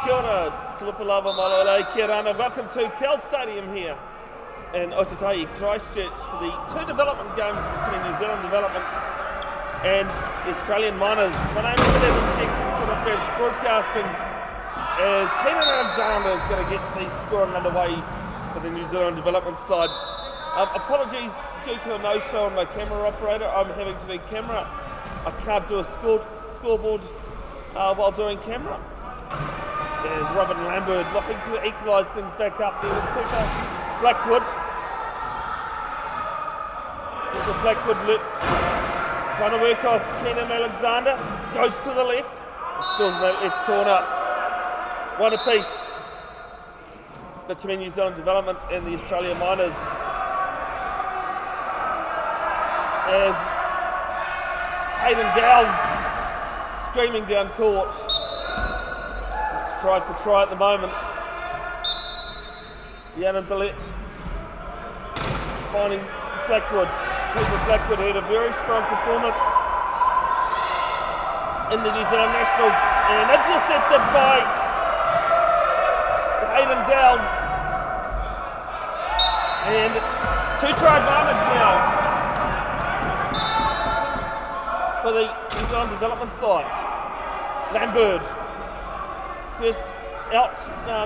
Kia ora, Tulipalava Malole, kia rana. Welcome to Cowells Stadium here in Otautahi, Christchurch for the two development games between New Zealand Development and the Australian Miners. My name is Bevin, Jenkinson of French Broadcasting, as Keenan Alexander is going to get the scoring underway for the New Zealand Development side. Apologies due to a no-show on my camera operator. I'm having to do camera. I can't do a scoreboard while doing camera. There's Robin Lambert looking to equalise things back up there with Cooper Blackwood. Cooper Blackwood trying to work off Keenan Alexander. Goes to the left. Scores in that left corner. One apiece between New Zealand Development and the Australian Miners. As Hayden Dowles screaming down court. It's try for try at the moment. Yannon Billett finding Blackwood. Cooper Blackwood had a very strong performance in the New Zealand Nationals and intercepted by Hayden Dowles. And two-try advantage now for the New Zealand Development side. Lambert, first out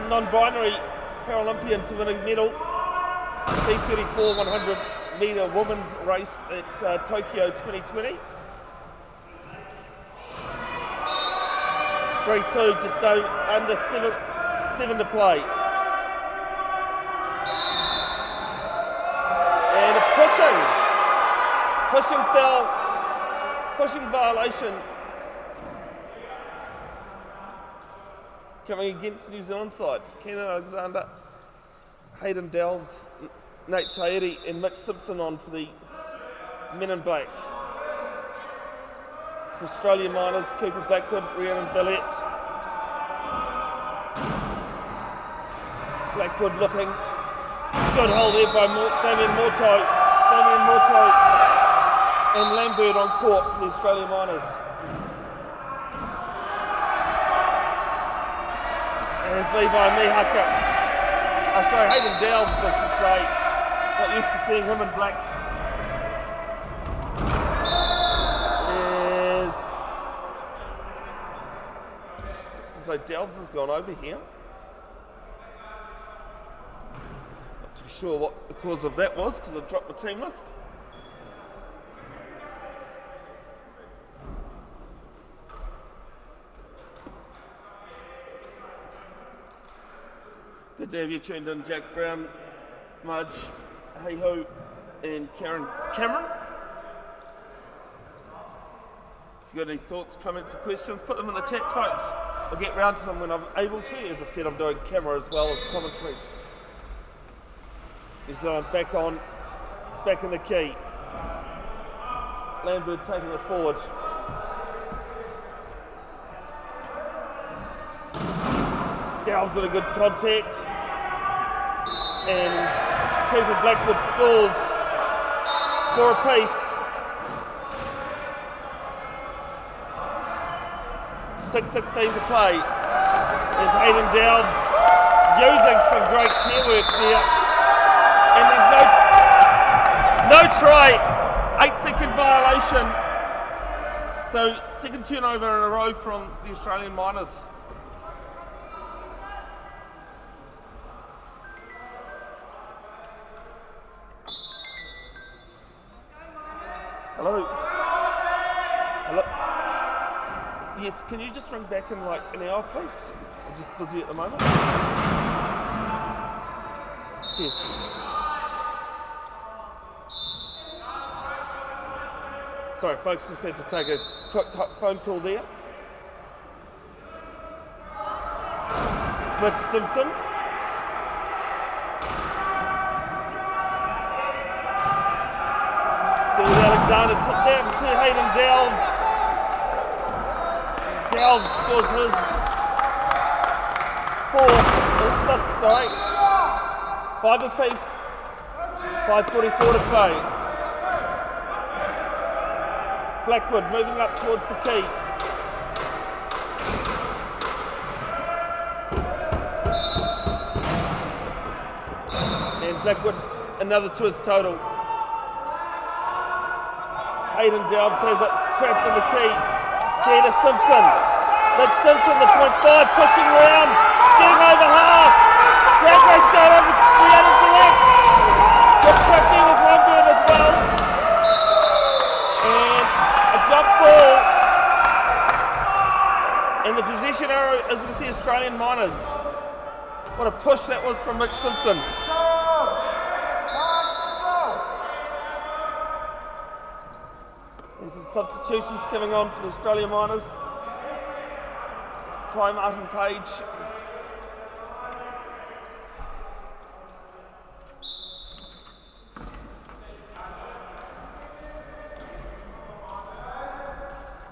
non-binary Paralympian to win a medal. T34 100 metre women's race at Tokyo 2020. 3-2, just under seven to play. And a pushing foul. Pushing violation coming against the New Zealand side. Keenan Alexander, Hayden Dowles, Nate Tairi and Mitch Simpson on for the men in black. For Australian Miners, Cooper Blackwood, Rhiannon Billett. Blackwood looking good hold there by Damien Morto. And Lambert on court for the Australian Miners. As Levi Mihaka, Hayden Dowles I should say, not used to seeing him in black. So Dowles has gone over here. Not too sure what the cause of that was because I dropped the team list. Good to have you tuned in, Jack Brown, Mudge, Hey Ho, and Cameron. If you've got any thoughts, comments, or questions, put them in the chat, folks. I'll get round to them when I'm able to. As I said, I'm doing camera as well as commentary. New Zealand back in the key. Lambert taking it forward. Dowles in a good contact, and Cooper Blackwood scores for a piece. 6:16 to play. There's Hayden Dowles using some great chair work there, and there's no try. 8-second violation. So second turnover in a row from the Australian Miners. Hello. Yes, can you just ring back in like an hour, please? I'm just busy at the moment. Cheers. Sorry, folks, just had to take a quick phone call there. Mitch Simpson. Alexander took that to Hayden Dowles. Dowles scores his fifth, sorry. 5 apiece. 5:44 to play. Blackwood moving up towards the key. Blackwood, another twist total. Hayden Delves has it trapped in the key. Key to Simpson. Mitch Simpson, the .5, pushing round, getting over half. Crowd race going over, created the Lex. Good track there with Lundberg as well. And a jump ball. And the possession arrow is with the Australian Miners. What a push that was from Mitch Simpson. There's some substitutions coming on for the Australian Miners. Ty Martin Page.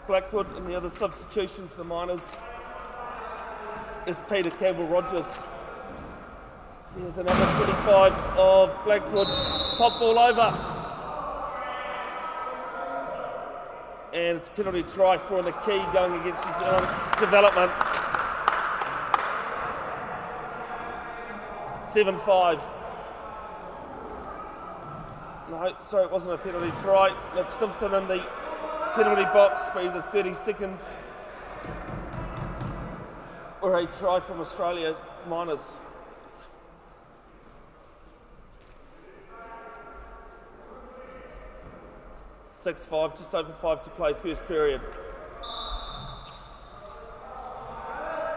Blackwood, and the other substitution for the Miners is Peter Campbell-Rogers. Here's the number 25 of Blackwood. Pop ball over. And it's a penalty try for the key going against New Zealand development. 7-5. No, sorry, it wasn't a penalty try. Mitch Simpson in the penalty box for either 30 seconds or a try from Australia Miners. (6-5), just over 5 to play, first period.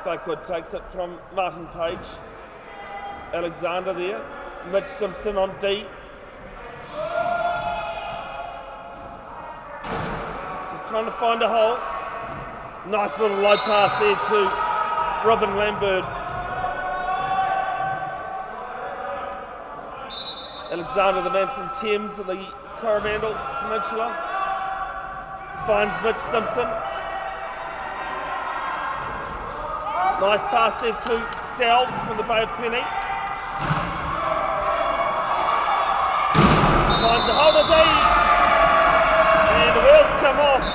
Blackwood takes it from Martin Page. Alexander there. Mitch Simpson on D. Just trying to find a hole. Nice little low pass there to Robin Lambert. Alexander, the man from Thames in the Coromandel Peninsula, finds Mitch Simpson. Nice pass there to Delves from the Bay of Plenty. Finds the holder D, and the wheels come off.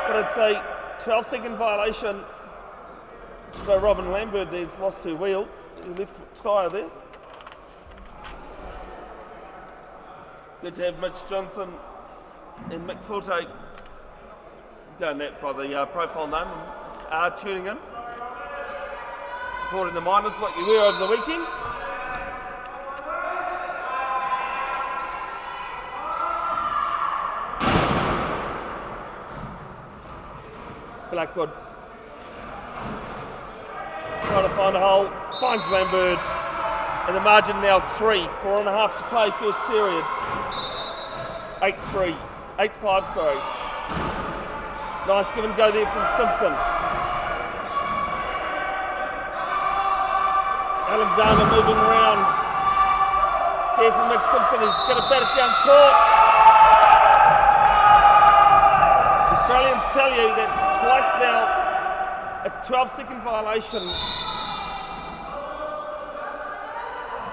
But it's a 12-second violation. So Robin Lambert there's lost her wheel, her left tyre there. Good to have Mitch Johnson and Mick Forte going that by the profile name, tuning in, supporting the Miners like you were over the weekend. Blackwood trying to find a hole, finds Lambert, and the margin now 3, 4.5 to play, first period. 8-3, 8-5, sorry. Nice give and go there from Simpson. Alexander moving around. Here from Mitch Simpson, he's going to bat it down court. Australians tell you that's twice now a 12-second violation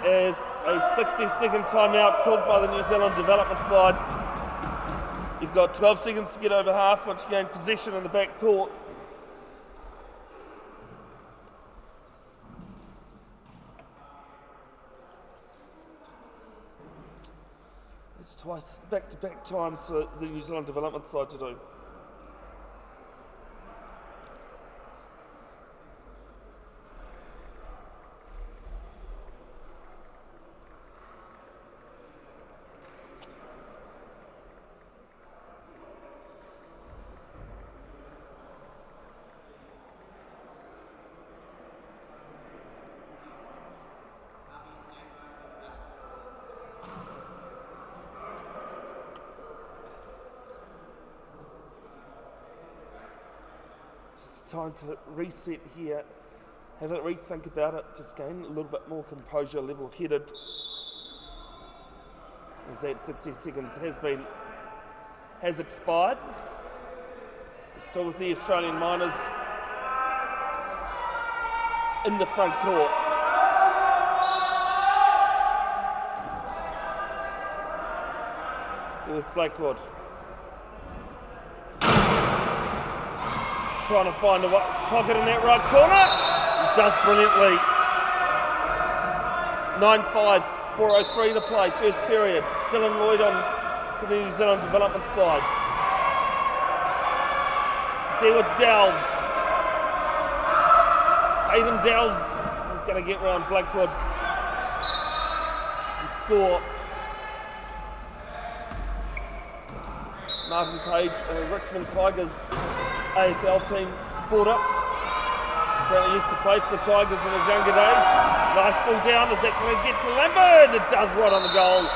as a 60-second timeout called by the New Zealand development side. You've got 12 seconds to get over half once you gain possession in the back court. It's twice back-to-back times for the New Zealand development side to do. Time to reset here, have a rethink about it, just gain a little bit more composure, level-headed, as that 60 seconds has expired. We're still with the Australian Miners in the front court. With Blackwood trying to find a pocket in that right corner. He does brilliantly. 9-5, 4:03 to play, first period. Dylan Lloyd on for the New Zealand development side. There with Delves. Aidan Delves is going to get round Blackwood and score. Martin Page, a Richmond Tigers AFL team supporter. Apparently used to play for the Tigers in his younger days. Nice ball down. Is that going to get to Lambert? It does, right on the goal.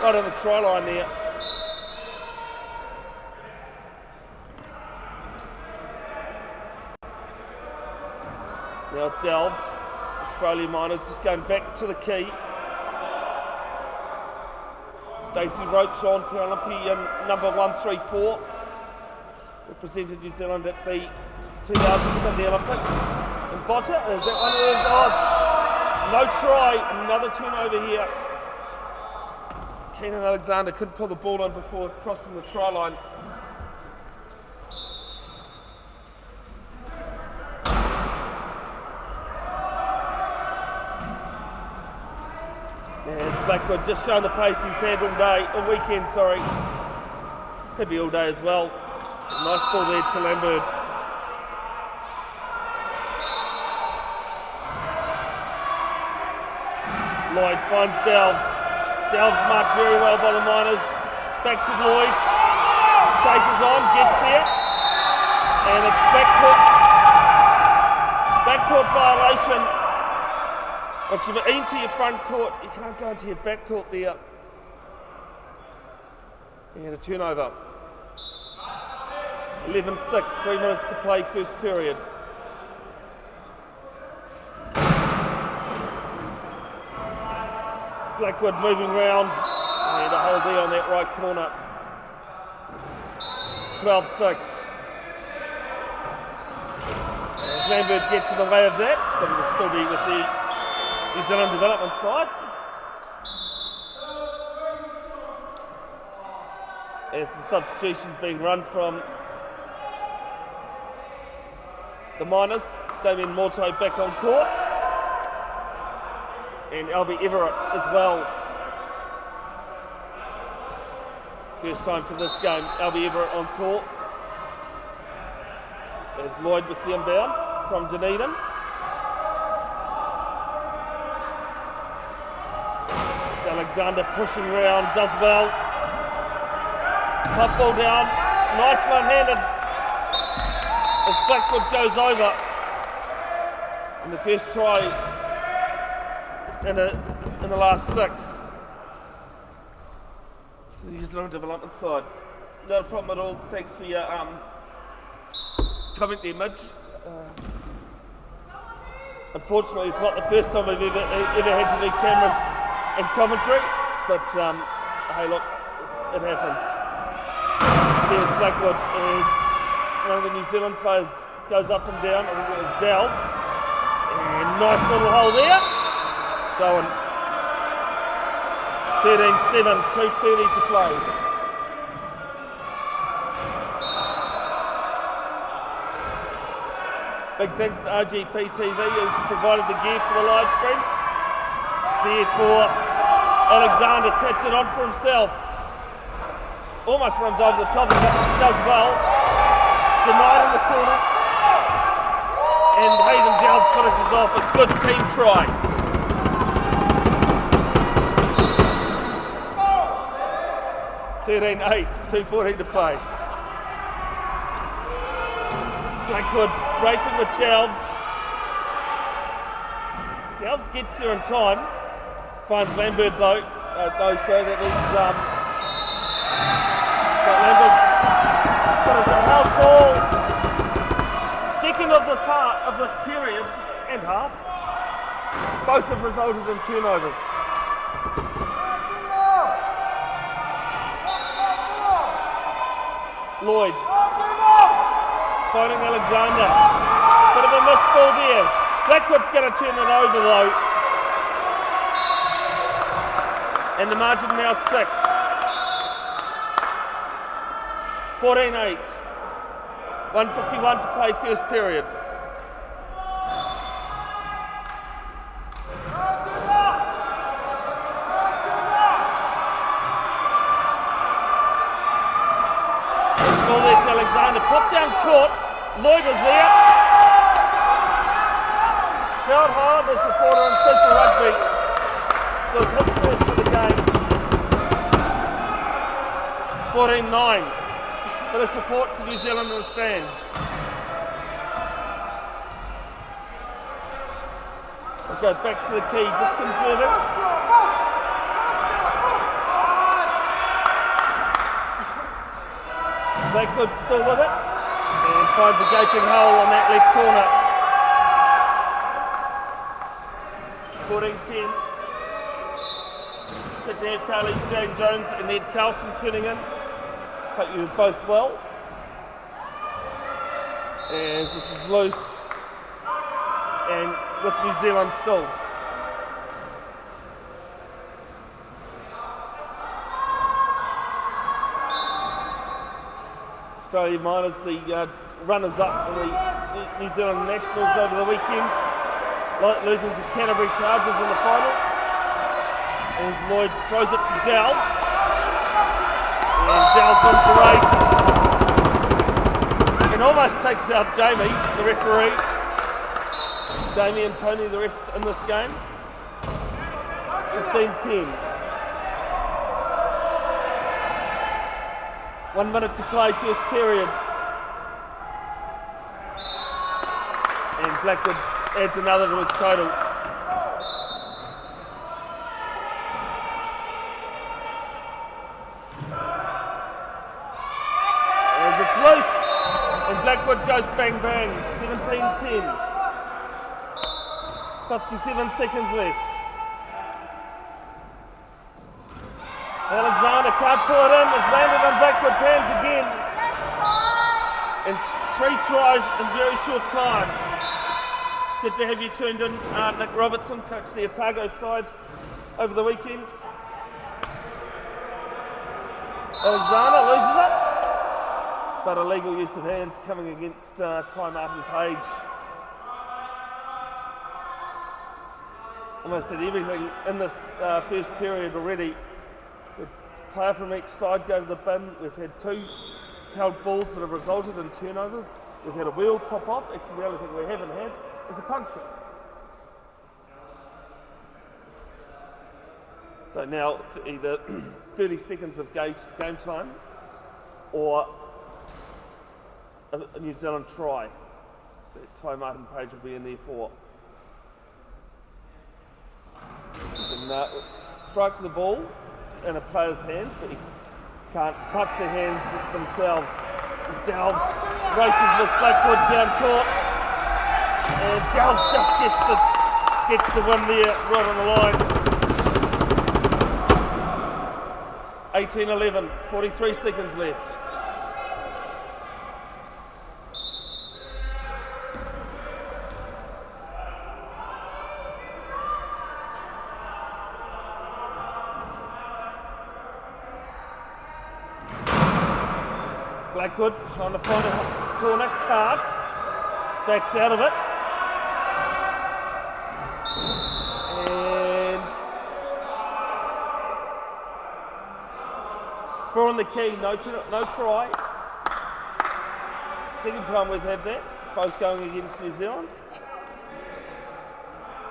Right on the try line there. Now Delves, Australia Miners just going back to the key. Stacey Roach on, Paralympian number 134. Represented New Zealand at the 2000 Sydney Olympics. And Botter, is that one of those odds? No try, another turnover here. Keenan Alexander couldn't pull the ball in before crossing the try line. Blackwood just showing the pace he's had all day, all weekend, sorry. Could be all day as well. Nice ball there to Lambert. Lloyd finds Delves. Delves marked very well by the Miners. Back to Lloyd. Chases on, gets there. And it's backcourt violation. Once you're into your front court, you can't go into your back court there. And a turnover. 11-6, 3 minutes to play, first period. Blackwood moving round, and a hold there on that right corner. 12-6. As Lambert gets in the way of that, but it'll still be with the New Zealand development side. And some substitutions being run from the Miners. Damien Morto back on court. And Albie Everett as well. First time for this game, Albie Everett on court. There's Lloyd with the inbound from Dunedin. Alexander pushing round, does well. Pop ball down, nice one-handed as Blackwood goes over. And the first try in the last 6 for the New Zealand development side. Not a problem at all. Thanks for your comment there, Midge. Unfortunately, it's not the first time we've ever had to do cameras and commentary, but hey, look, it happens. There's Blackwood is one of the New Zealand players, goes up and down. I think it was Delves, and nice little hole there. Showing 13-7, 2:30 to play. Big thanks to RGP TV who's provided the gear for the live stream. There for Alexander, taps it on for himself. Almost runs over the top of it, does well. Denied in the corner. And Hayden Delves finishes off a good team try. (13-8), 2:14 to play. Blackwood racing with Delves. Delves gets there in time. Finds Lambert though. Those show that he's Lambert. But it's a held ball. Second of this period and half. Both have resulted in turnovers. Lloyd finding Alexander. Bit of a missed ball there. Blackwood's going to turn it over though. And the margin now 6. 14-8. 1:51 to play, first period. ball there to Alexander. Pop down court. Lloyd is there. Held high the supporter on Super Rugby. Scores his first of the game. 14-9. Bit of support for New Zealand in the stands. We'll go back to the key, just conserving. Blackwood still with it, and finds a gaping hole on that left corner. 14-10. Good to have Carly Jane Jones and Ed Carlson tuning in. Hope you both well. As this is loose, and with New Zealand still. Australia minus the runners-up in the New Zealand Nationals over the weekend, losing to Canterbury Chargers in the final. As Lloyd throws it to Delves, and Delves wins the race, and almost takes out Jamie, the referee. Jamie and Tony, the refs in this game. 15-10. 1 minute to play, first period. And Blackwood adds another to his total. As it's loose, and Blackwood goes bang bang, 17-10. 57 seconds left. Alexander can't pull it in, it's landed on Blackwood's hands again. And 3 tries in very short time. Good to have you tuned in, Nick Robertson, coached the Otago side over the weekend. Alexander loses it, but illegal use of hands coming against Ty Martin Page. Almost said everything in this first period already. A player from each side go to the bin. We've had 2 held balls that have resulted in turnovers. We've had a wheel pop off. Actually, the only thing we haven't had is a puncture. So now either 30 seconds of game time or a New Zealand try that Ty Martin Page will be in there for. He can strike the ball in a player's hands, but he can't touch their hands themselves. As Delves races with Blackwood down court, and Delves just gets the win there right on the line. 18-11, 43 seconds left. Blackwood trying to find a corner, can't. Backs out of it. And 4 on the key, no try. Second time we've had that, both going against New Zealand.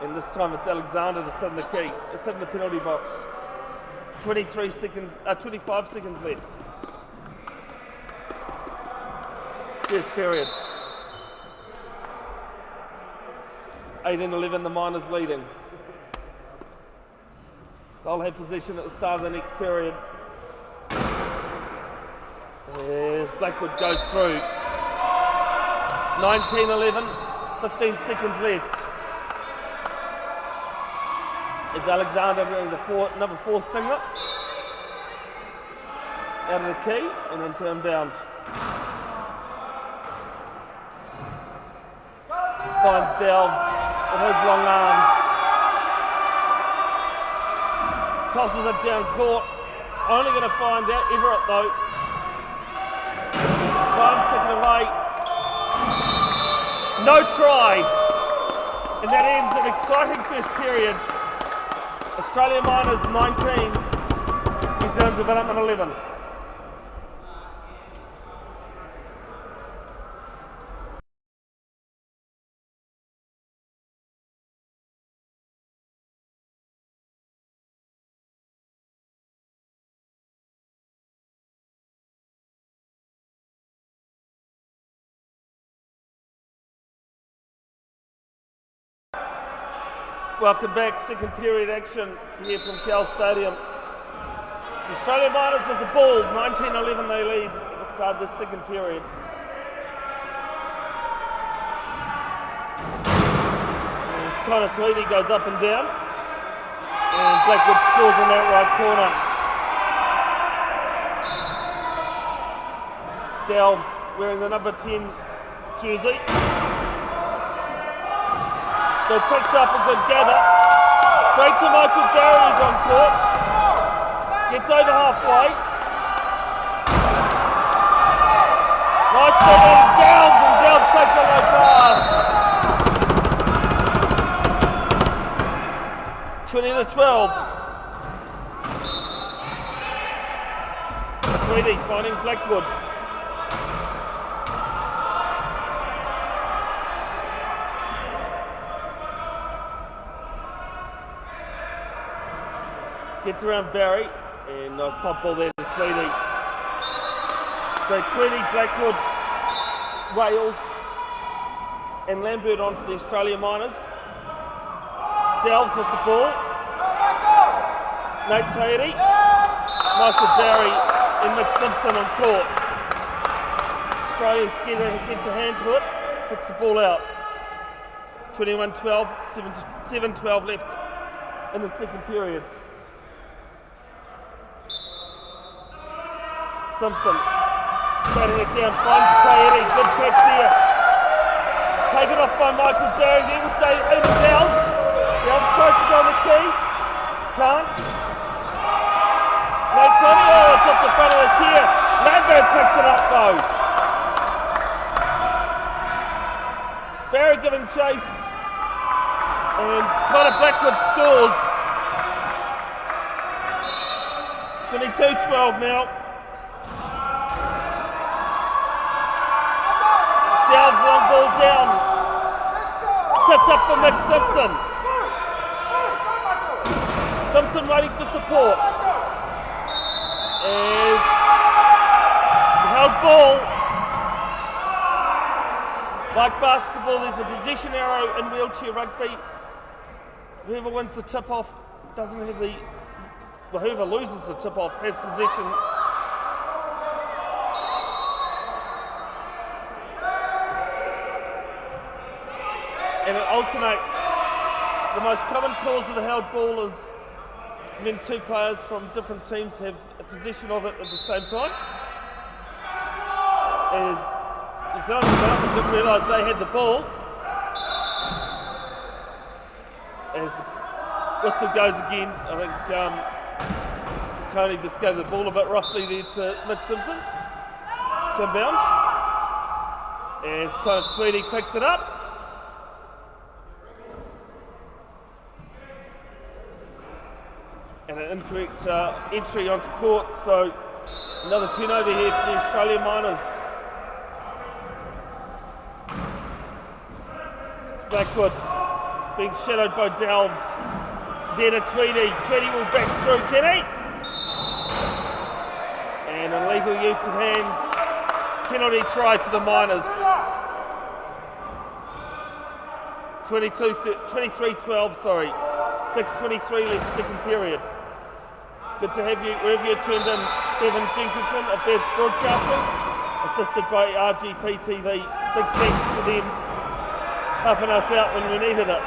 And this time it's Alexander to sit in the key, sit in the penalty box. 25 seconds left. First period. 18-11, the Miners leading. They'll have possession at the start of the next period. As Blackwood goes through. 19-11, 15 seconds left. Is Alexander doing the number 4 singlet. Out of the key and then turned bound. Finds Delves with his long arms. Tosses it down court. It's only going to find out Everett though. Time ticking away. No try. And that ends an exciting first period. Australia Miners 19, New Zealand Development 11. Welcome back, second period action here from Cowells Stadium. It's Australian Miners with the ball, 19-11 they lead at the start of the second period. As Connor Tweedy goes up and down, and Blackwood scores on that right corner. Delves wearing the number 10 jersey. So picks up a good gather. Straight to Michael Barry, who's on court. Gets over halfway. Nice ball on Delves, and Delves takes a low pass. 20-12. Tweedy finding Blackwood. Gets around Barry, and nice pop ball there to Tweedy. So Tweedy, Blackwood, Wales, and Lambert on for the Australian Miners. Delves with the ball. Nate Tweedy, Michael Barry, and Mitch Simpson on court. Australia gets a hand to it, puts the ball out. 21-12, 7-12 left in the second period. Simpson batting it down, finds Tweedy, good catch there. Taken off by Michael Barry there with David Delves. Delves tries to go on the key, can't. Nate Tweedy, oh, it's up the front of the chair. Lambert picks it up though. Barry giving chase, and Connor Blackwood scores. 22-12 now. Delves long ball down. Sets up for Mitch Simpson. Simpson waiting for support. Is held ball. Like basketball, there's a possession arrow in wheelchair rugby. Whoever wins the tip-off doesn't have the... Well, whoever loses the tip-off has possession. And it alternates. The most common cause of the held ball is when two players from different teams have a possession of it at the same time. As New Zealand development didn't realise they had the ball. As the whistle goes again, I think Tony just gave the ball a bit roughly there to Mitch Simpson. To inbound. As Connor Tweedy picks it up. And an incorrect entry onto court, so another turnover here for the Australian Miners. Blackwood being shadowed by Delves. There to Tweedy. Tweedy will back through, can he? And an illegal use of hands. Penalty try for the Miners. 23-12, sorry. 6:23 left second period. Good to have you, wherever you tuned in, Bevin Jenkinson of Bev's Broadcasting, assisted by RGP TV. Big thanks for them helping us out when we needed it.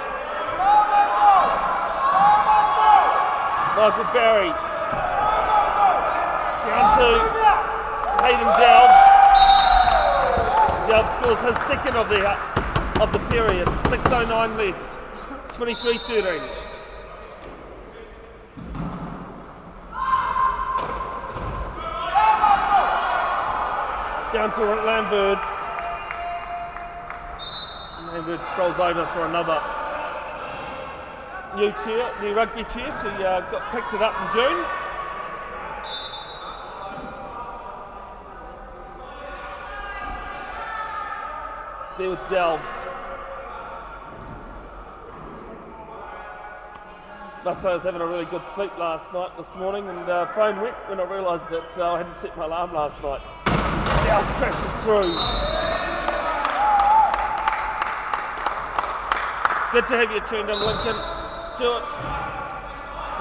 Michael Barry, down to Hayden Delves. Delves scores his second of the period. 6:09 left, 23-13. Down to Lambert. Lambert strolls over for another new rugby chair. She picked it up in June. There with Delves. Must say I was having a really good sleep this morning, and phone went when I realised that I hadn't set my alarm last night. Delves crashes through. Good to have you tuned in, Lincoln. Stewart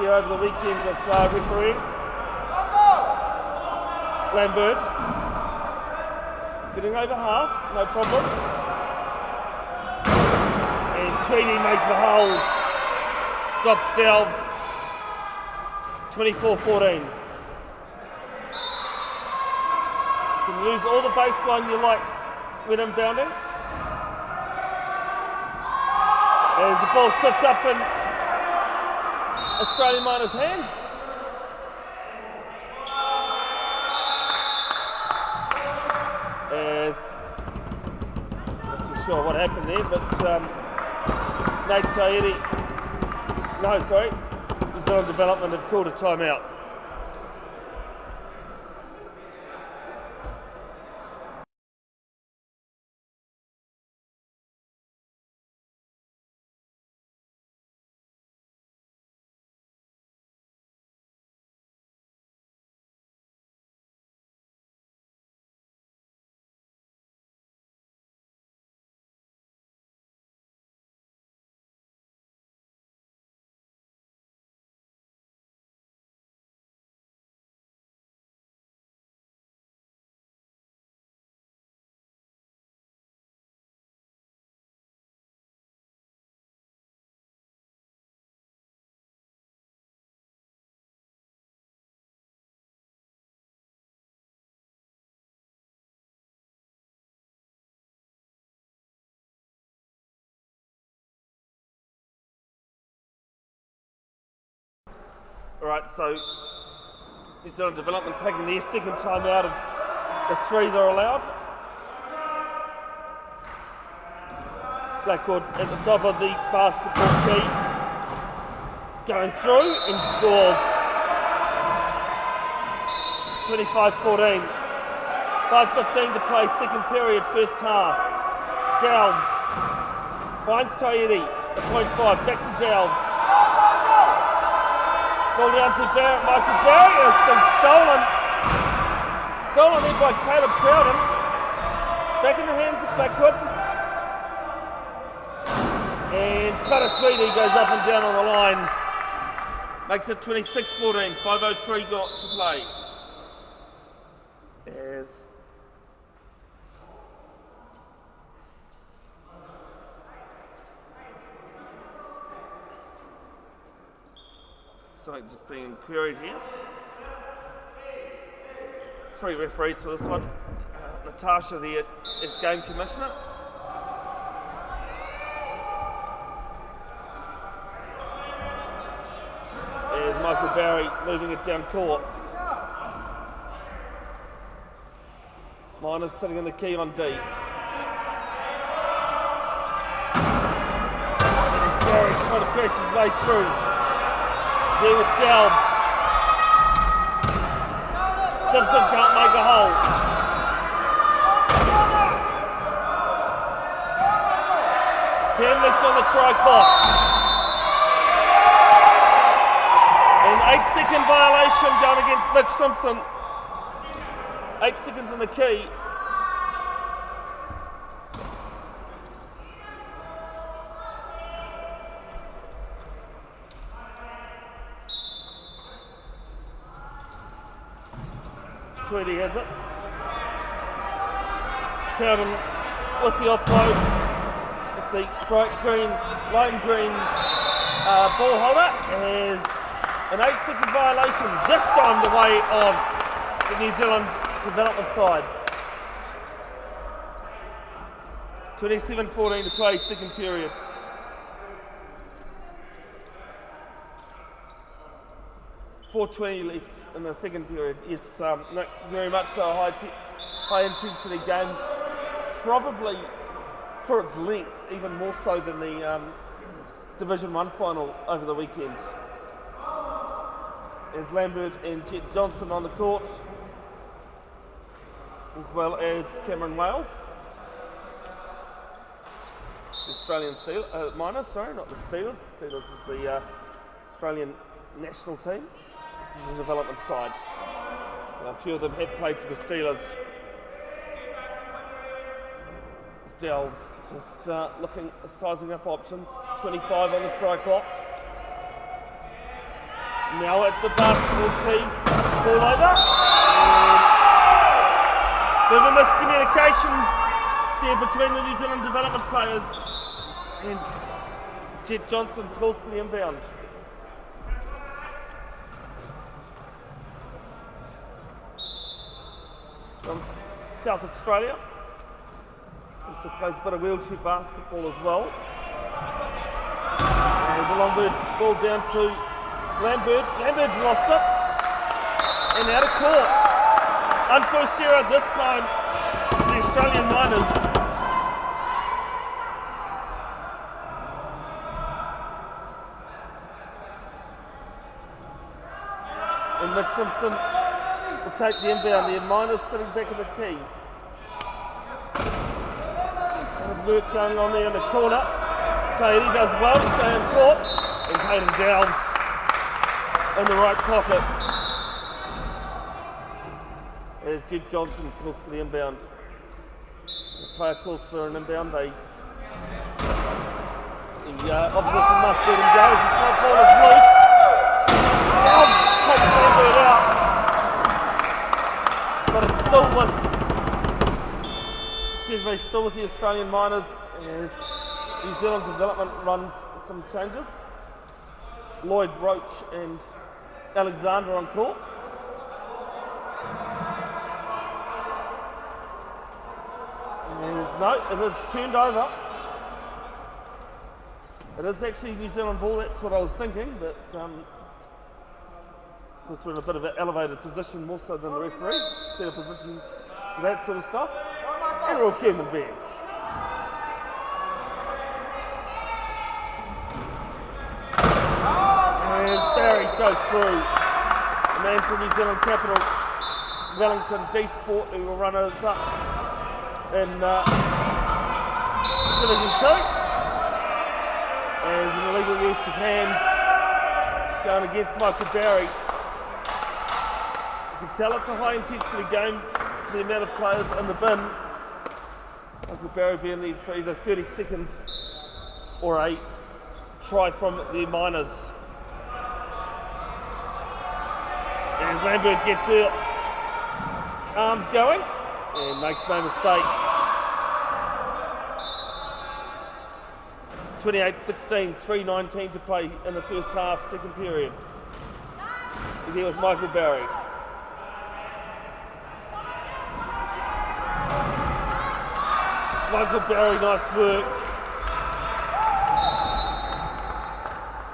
here over the weekend with referee Lambert. Getting over half, no problem. And Tweedy makes the hole. Stops Delves. 24-14. Can use all the baseline you like when inbounding. As the ball sits up in Australian miners' hands. As not too sure what happened there, but Nate Tairi, New Zealand Development have called a timeout. Alright, so New Zealand Development taking their second time out of the 3 they're allowed. Blackwood at the top of the basketball key. Going through and scores. 25-14. 5:15 to play, second period, first half. Delves finds Tairi, the point 5, back to Delves. Ball down to Barrett, Michael Barrett, and it's been stolen. Stolen there by Caleb Crowden. Back in the hands of Blackwood. And Cutter Tweedy goes up and down on the line. Makes it 26-14, 5:03 got to play. As something just being queried here. 3 referees for this one. Natasha there is game commissioner. There's Michael Barry moving it down court. Miners sitting in the key on D. There's Barry trying to crash his way through. Here with Delves. Simpson can't make a hole. Ten left on the try clock. An 8-second violation going against Mitch Simpson. 8 seconds in the key. Tweedy has it. Crowden with the offload, with the bright green, lime green ball holder, has an 8-second violation, this time the way of the New Zealand Development side. 27-14 to play, second period. .420 left in the second period. Yes, very much so a high intensity game. Probably for its length, even more so than the Division 1 final over the weekend. There's Lambert and Jet Johnson on the court, as well as Cameron Wales. The Australian Miners, sorry, not the Steelers. Steelers is the Australian national team. This is the development side. A few of them have played for the Steelers. Delves just looking, sizing up options. 25 on the try clock. Now at the basketball key, ball over. Bit of a miscommunication there between the New Zealand development players, and Jet Johnson calls for the inbound. From South Australia, also plays a bit of wheelchair basketball as well. And there's a long ball down to Lambert. Lambert's lost it, and out of court. Unforced error this time for the Australian Miners. And Mitch Simpson will take the inbound. The Miners sitting back in the key. And work going on there in the corner. Tahiti does well to stay in court. And Hayden Dowles in the right pocket. As Jed Johnson calls for the inbound. The player calls for an inbound. The opposition must let him go. The slot ball is loose. Takes Lambert out. But it's still with the Australian Miners as New Zealand Development runs some changes. Lloyd, Roach and Alexander on court. No, it is turned over. It is actually New Zealand ball, that's what I was thinking, but of course we're in a bit of an elevated position, more so than the referees. Better position for that sort of stuff. And we're all human beings. As Barry goes through, the man from New Zealand capital, Wellington D-Sport, who will run us up in Division 2, as an illegal use of hands going against Michael Barry. You can tell it's a high intensity game for the amount of players in the bin. Michael Barry being there for either 30 seconds or a try from the Miners. As Lambert gets her arms going and makes no mistake. 28-16, 3:19 to play in the first half, second period. We're here with Michael Barry. Michael Barry, nice work.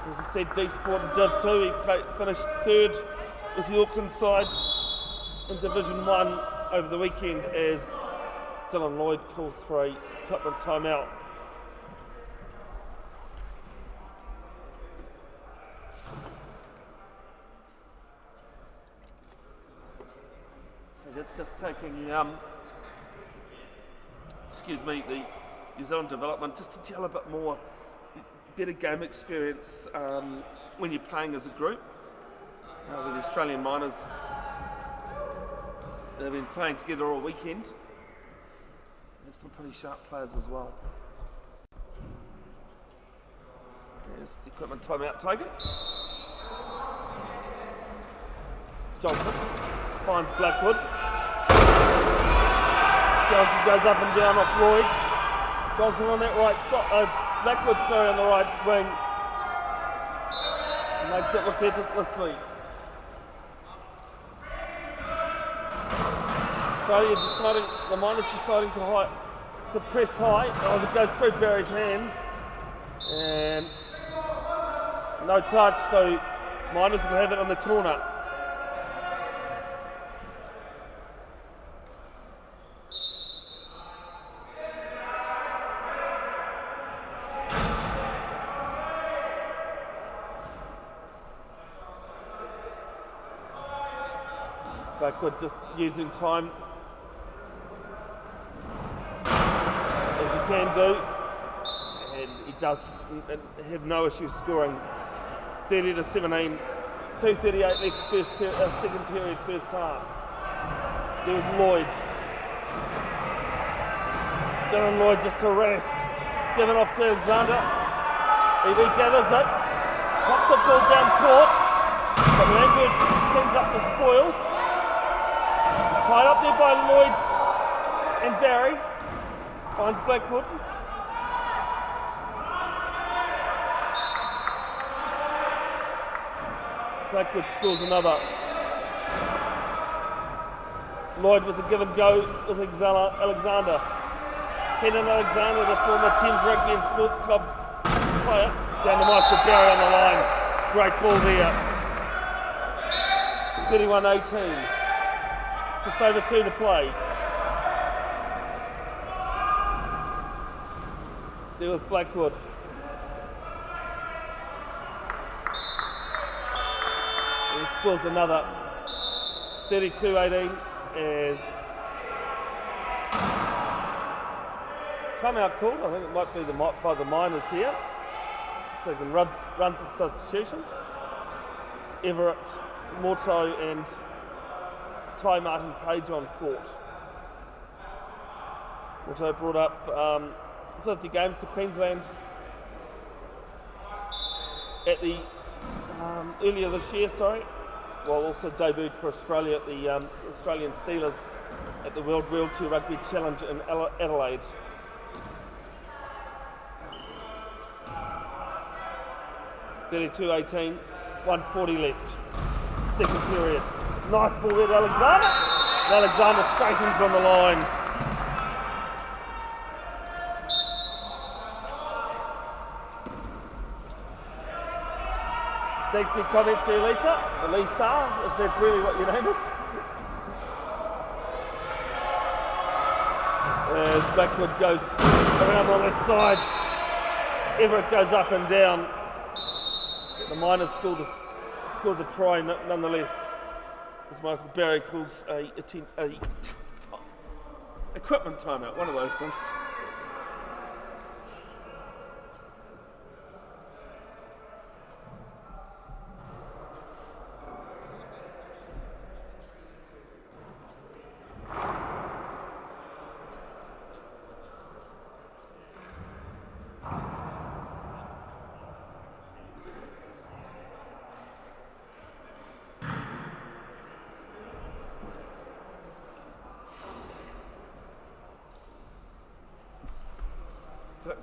As I said, D-Sport and Div 2, he finished third with the Auckland side in Division 1 over the weekend as Dylan Lloyd calls for a couple of timeout. It's just taking, the New Zealand Development just to gel a bit more, better game experience when you're playing as a group. With the Australian Miners, they've been playing together all weekend. They have some pretty sharp players as well. There's the equipment timeout taken. Johnson finds Blackwood. Johnson goes up and down off Lloyd. Johnson on that right side, Blackwood, on the right wing. Makes it look effortlessly. The Miners deciding to press high as it goes through Barry's hands. And no touch, so Miners will have it on the corner. Blackwood just using time as you can do, and he does have no issues scoring. 30-17, 2:38 left second period, first half. There was Lloyd. Dylan Lloyd just harassed, given off to Alexander. He regathers it, pops the ball down court. Langford cleans up the spoils. Tied up there by Lloyd and Barry. Finds Blackwood. Blackwood scores another. Lloyd with a give and go with Alexander. Kenan Alexander, the former Thames Rugby and Sports Club player. Down the Michael Barry on the line. Great ball there. 31-18. Just over 2 to play. There with Blackwood. He scores another. 32-18 as timeout called. I think it might be by the Miners here. So they can run some substitutions. Everett, Morto and Ty Martin Page on court. Morto brought up 50 games to Queensland at the earlier this year, while also debuted for Australia at the Australian Steelers at the World Wheelchair Rugby Challenge in Adelaide. (32-18), 1:40 left. Second period. Nice ball there to Alexander. And Alexander straightens on the line. Thanks for your comments there, Lisa, if that's really what your name is. As Blackwood goes around the left side, Everett goes up and down. The Miners scored the try nonetheless, as Michael Barry calls a equipment timeout, one of those things.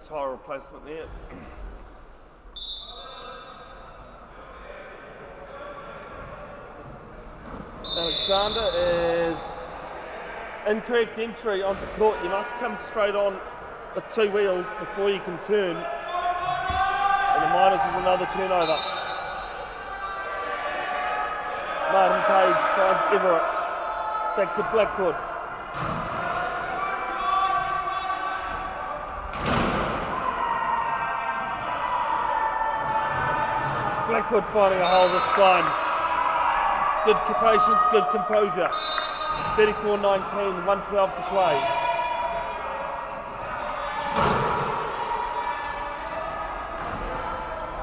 Tire replacement there. Alexander is incorrect entry onto court. You must come straight on the 2 wheels before you can turn. And the Miners with another turnover. Martin Page finds Everett. Back to Blackwood. Blackwood finding a hole this time. Good patience, good composure. 34-19, 1:12 to play.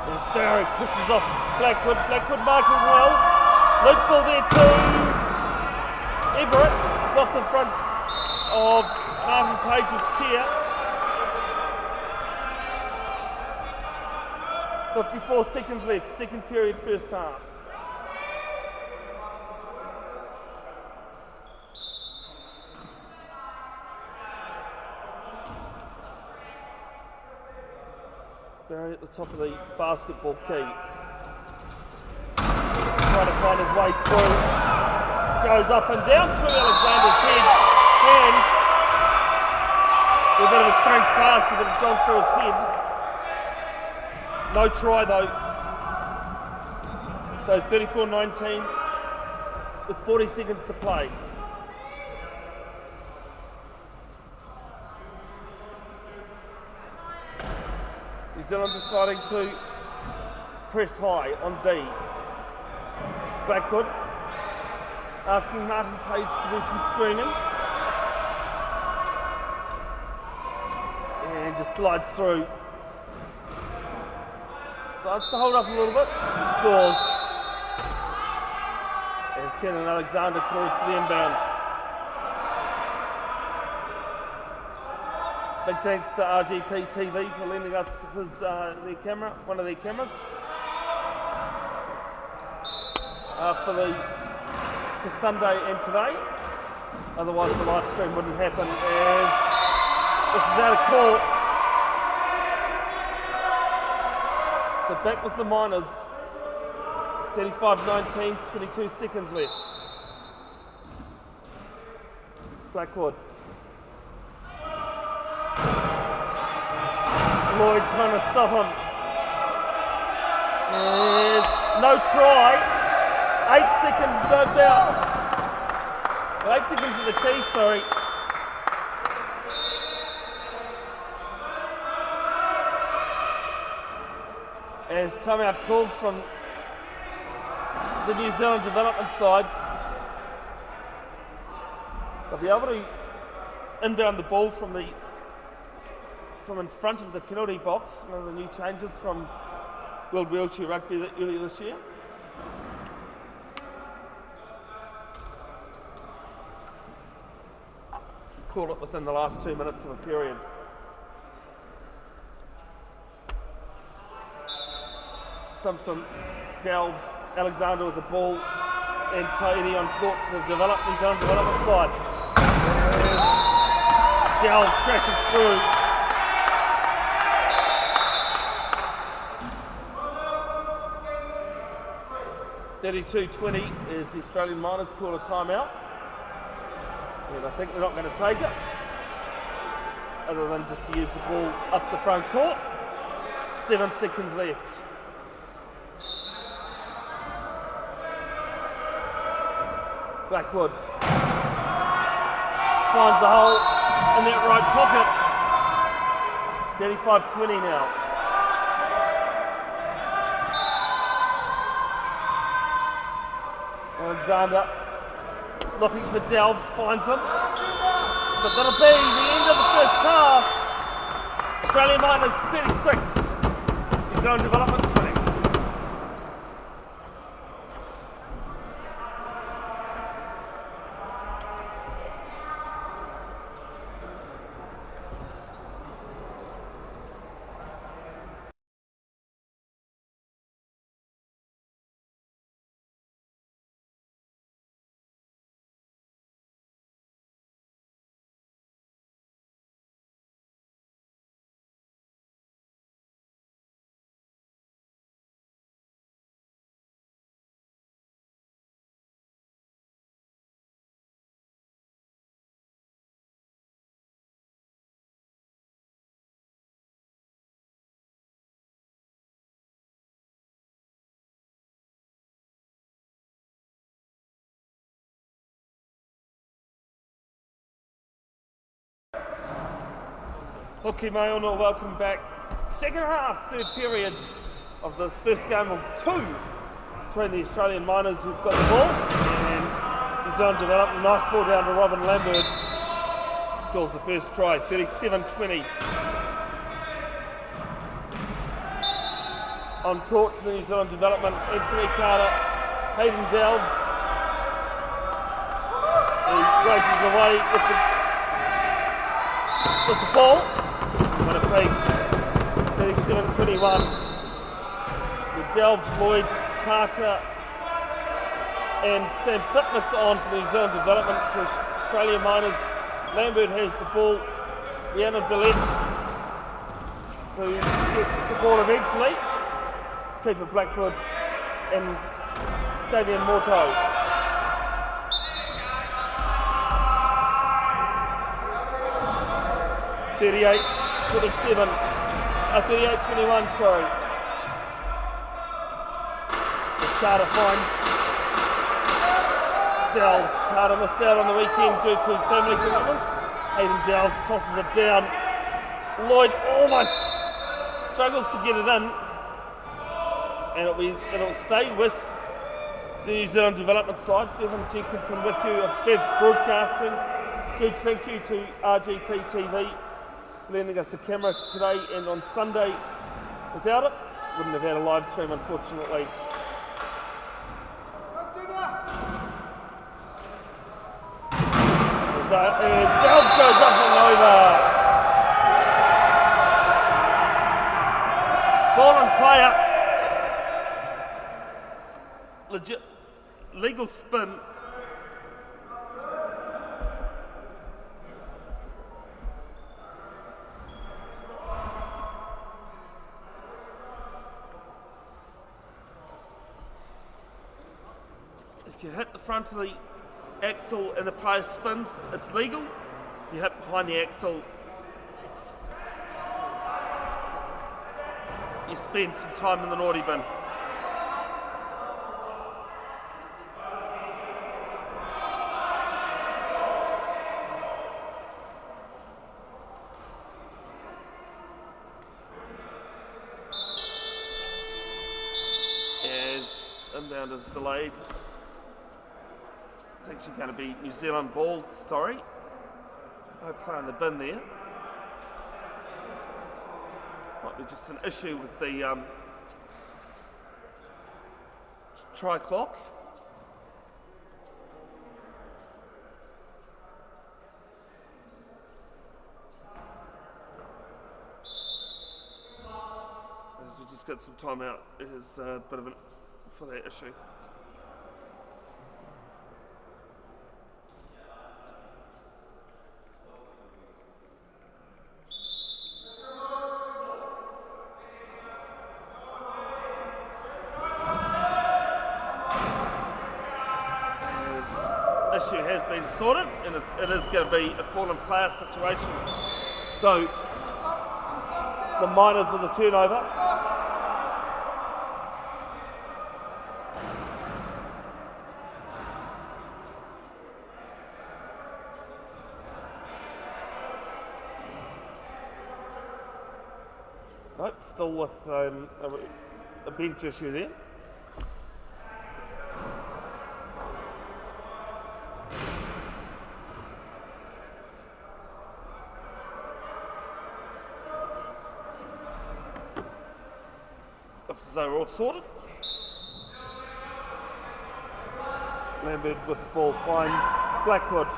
There's Barry, pushes off Blackwood. Blackwood marking well. Loop ball there to Everett. It's off the front of Martin Page's chair. 54 seconds left, second period, first half. Barry at the top of the basketball key. Trying to find his way through. Goes up and down through Alexander's hands. A bit of a strange pass if it had gone through his head. No try though. So 34-19 with 40 seconds to play. New Zealand deciding to press high on D. Blackwood asking Martin Page to do some screening. And just glides through. Decides to hold up a little bit and scores. As Kenan Alexander calls for the inbound. Big thanks to RGP TV for lending us their camera, one of their cameras. for Sunday and today. Otherwise the live stream wouldn't happen, as this is out of court. So back with the Miners. 35-19, 22 seconds left. Blackwood. Lloyd trying to stop him. There's no try. 8 seconds, no doubt. 8 seconds is the key, sorry. As timeout called from the New Zealand development side. They'll be able to inbound the ball from in front of the penalty box. One of the new changes from World Wheelchair Rugby earlier this year. Call it within the last 2 minutes of a period. Simpson delves Alexander with the ball, and Tony on court for the New Zealand development side. Delves crashes through. (32-20) is the Australian Miners call a timeout, and I think they're not going to take it, other than just to use the ball up the front court. 7 seconds left. Blackwood finds a hole in that right pocket. 35-20 now. Alexander looking for Delves, finds him. But that'll be the end of the first half. Australian Miners 36, New Zealand Development 20. Okay, Mayona, welcome back. Second half, third period of this first game of 2 between the Australian Miners, who've got the ball, and New Zealand Development. Nice ball down to Robin Lambert. Scores the first try, 37-20. On court for the New Zealand Development, Anthony Carter, Hayden Delves. He races away with the ball. What a pace, 37-21. With Delves, Lloyd, Carter and Sam Fitness on to New Zealand Development for Australian Miners. Lambert has the ball. Rhiannon Billette, who gets the ball eventually. Keeper Blackwood and Damien Morto. (38-21), sorry. Carter finds Delves. Carter missed out on the weekend due to family commitments. Hayden Delves tosses it down. Lloyd almost struggles to get it in, and it'll stay with the New Zealand Development side. Bevin Jenkinson with you of Bev's Broadcasting. Huge thank you to RGP TV for lending us a camera today and on Sunday. Without it, wouldn't have had a live stream, unfortunately. Delves goes up and over. Fallen player. illegal spin. If you hit the front of the axle and the player spins, it's legal. If you hit behind the axle, you spend some time in the naughty bin. As inbound is delayed. It's actually going to be New Zealand ball, sorry. No play in the bin there. Might be just an issue with the try clock. As we just got some time out, it is a bit of for that issue. Issue has been sorted, and it is going to be a fallen player situation. So the Miners with a turnover. Nope, still with a bench issue there. Looks as though we're all sorted. Lambert with the ball finds Blackwood.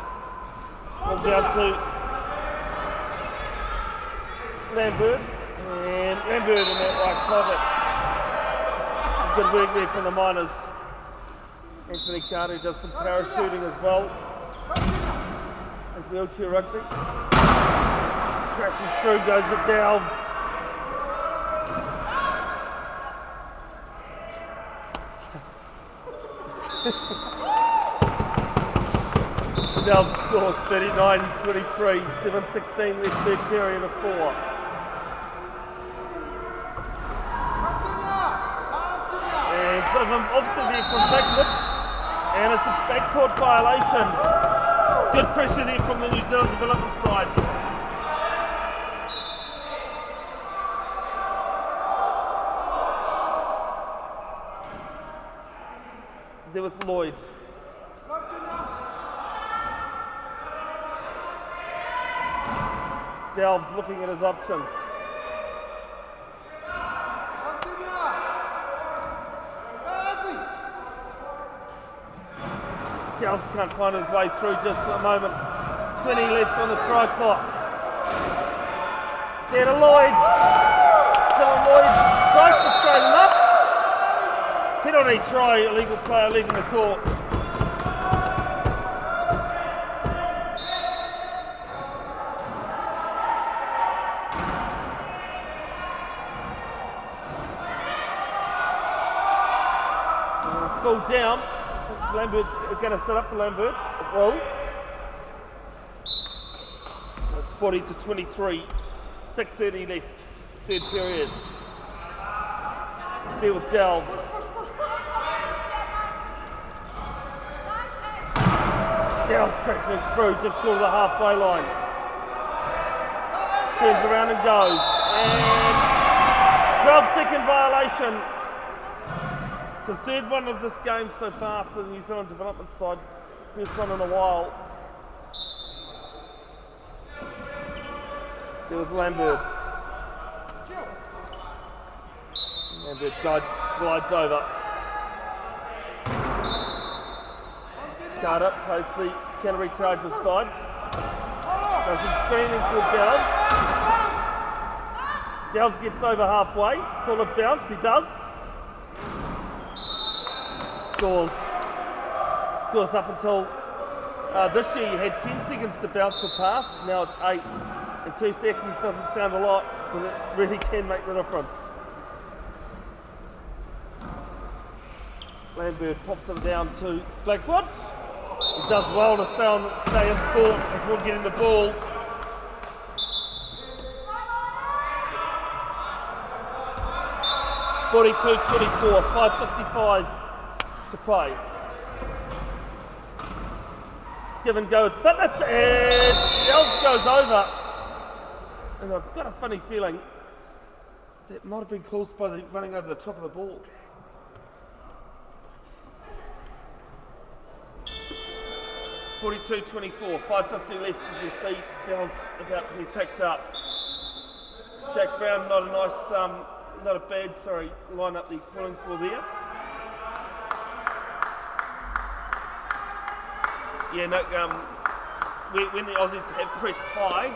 Ball down to Lambert, and Lambert in that right pocket. Some good work there from the Miners. Anthony Carter does some parachuting as well. As wheelchair rugby. Crashes through, goes to Cowells. Cowells scores 39-23, 7:16 left, third period of 4. And a bit of an option there from Blackwood, and it's a backcourt violation. Good pressure there from the New Zealand development side. There with Lloyd. Delves looking at his options. Delves can't find his way through just for a moment. 20 left on the try clock. There to Lloyd. Dylan Lloyd tries to straighten up. Penalty try, illegal player leaving the court. Ball down. Lambert's going to set up for Lambert. It will. It's 40-23. 6:30 left. Third period. There with Delves. Delves crashing through just short of the halfway line. Turns around and goes. And 12-second violation. It's the third one of this game so far for the New Zealand development side. First one in a while. There was Lambert. Lambert glides over. Carter plays the Canterbury Chargers side. Does some screening for Delves. Delves gets over halfway. Call it bounce, he does. Scores. course, up until this year you had 10 seconds to bounce or pass, now it's 8. And 2 seconds doesn't sound a lot, but it really can make the difference. Lambert pops it down to Blackwood. He does well to stay in court before getting the ball. (42-24), 5:55 to play. Give and go with fitness, and Cowells goes over. And I've got a funny feeling that might have been caused by the running over the top of the ball. (42-24), 5:50 left as we see Dell's about to be picked up. Jack Brown, not a nice, not a bad, line up they're calling for there. Yeah, no, when the Aussies have pressed high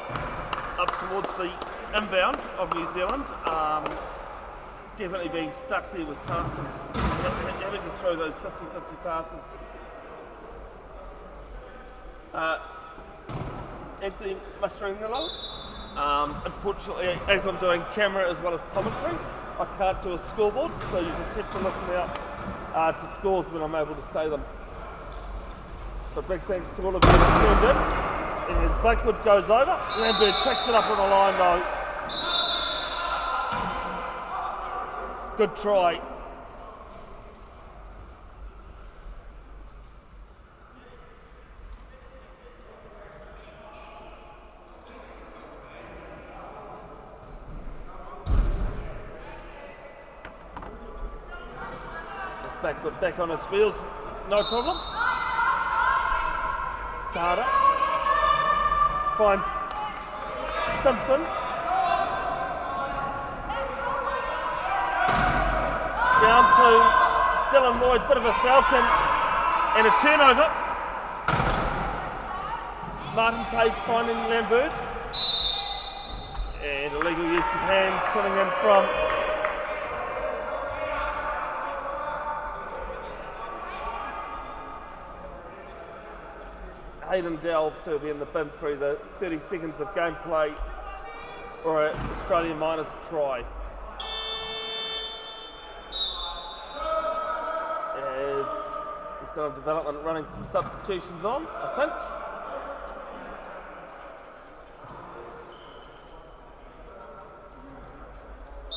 up towards the inbound of New Zealand, definitely being stuck there with passes, having to throw those 50-50 passes. Anthony mustering the load. Unfortunately, as I'm doing camera as well as commentary, I can't do a scoreboard, so you just have to listen out to scores when I'm able to say them. But big thanks to all of you who tuned in. And as Blackwood goes over, Lambert picks it up on the line though. Good try. Blackwood back on his wheels, no problem. Carter finds Simpson. Down to Dylan Lloyd, bit of a falcon and a turnover. Martin Page finding Lambert. And illegal use of hands coming in from Hayden Delves, who will be in the bin through the 30 seconds of gameplay for an Australian minus try. As we still have development running some substitutions on, I think.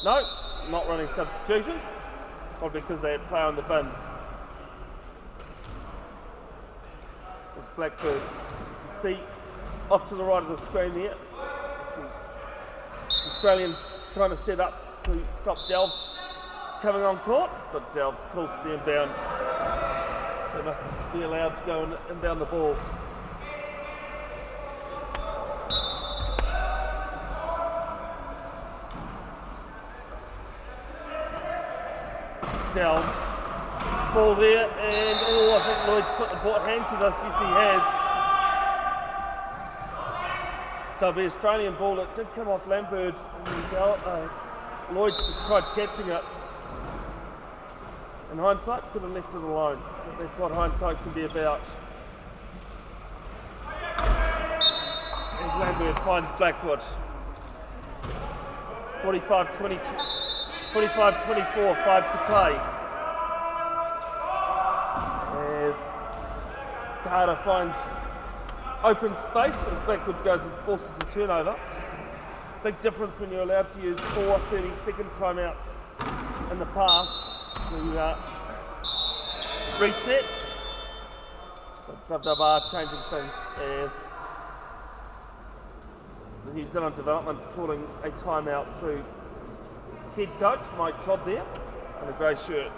No, not running substitutions, probably because they had play on the bin. Blackbird. See off to the right of the screen there. Australians trying to set up to stop Delves coming on court, but Delves calls the inbound, so they must be allowed to go and inbound the ball. Delves. Ball there, and I think Lloyd's put the hand to this. Yes, he has. So it'll be Australian ball. It did come off Lambert, and Lloyd just tried catching it. In hindsight, could have left it alone. But that's what hindsight can be about. As Lambert finds Blackwood. 45-24, 5 to play. Carter finds open space as Blackwood goes and forces a turnover. Big difference when you're allowed to use 4 30-second timeouts in the past to reset. But WWR changing things as the New Zealand development calling a timeout through head coach Mike Todd there in a grey shirt.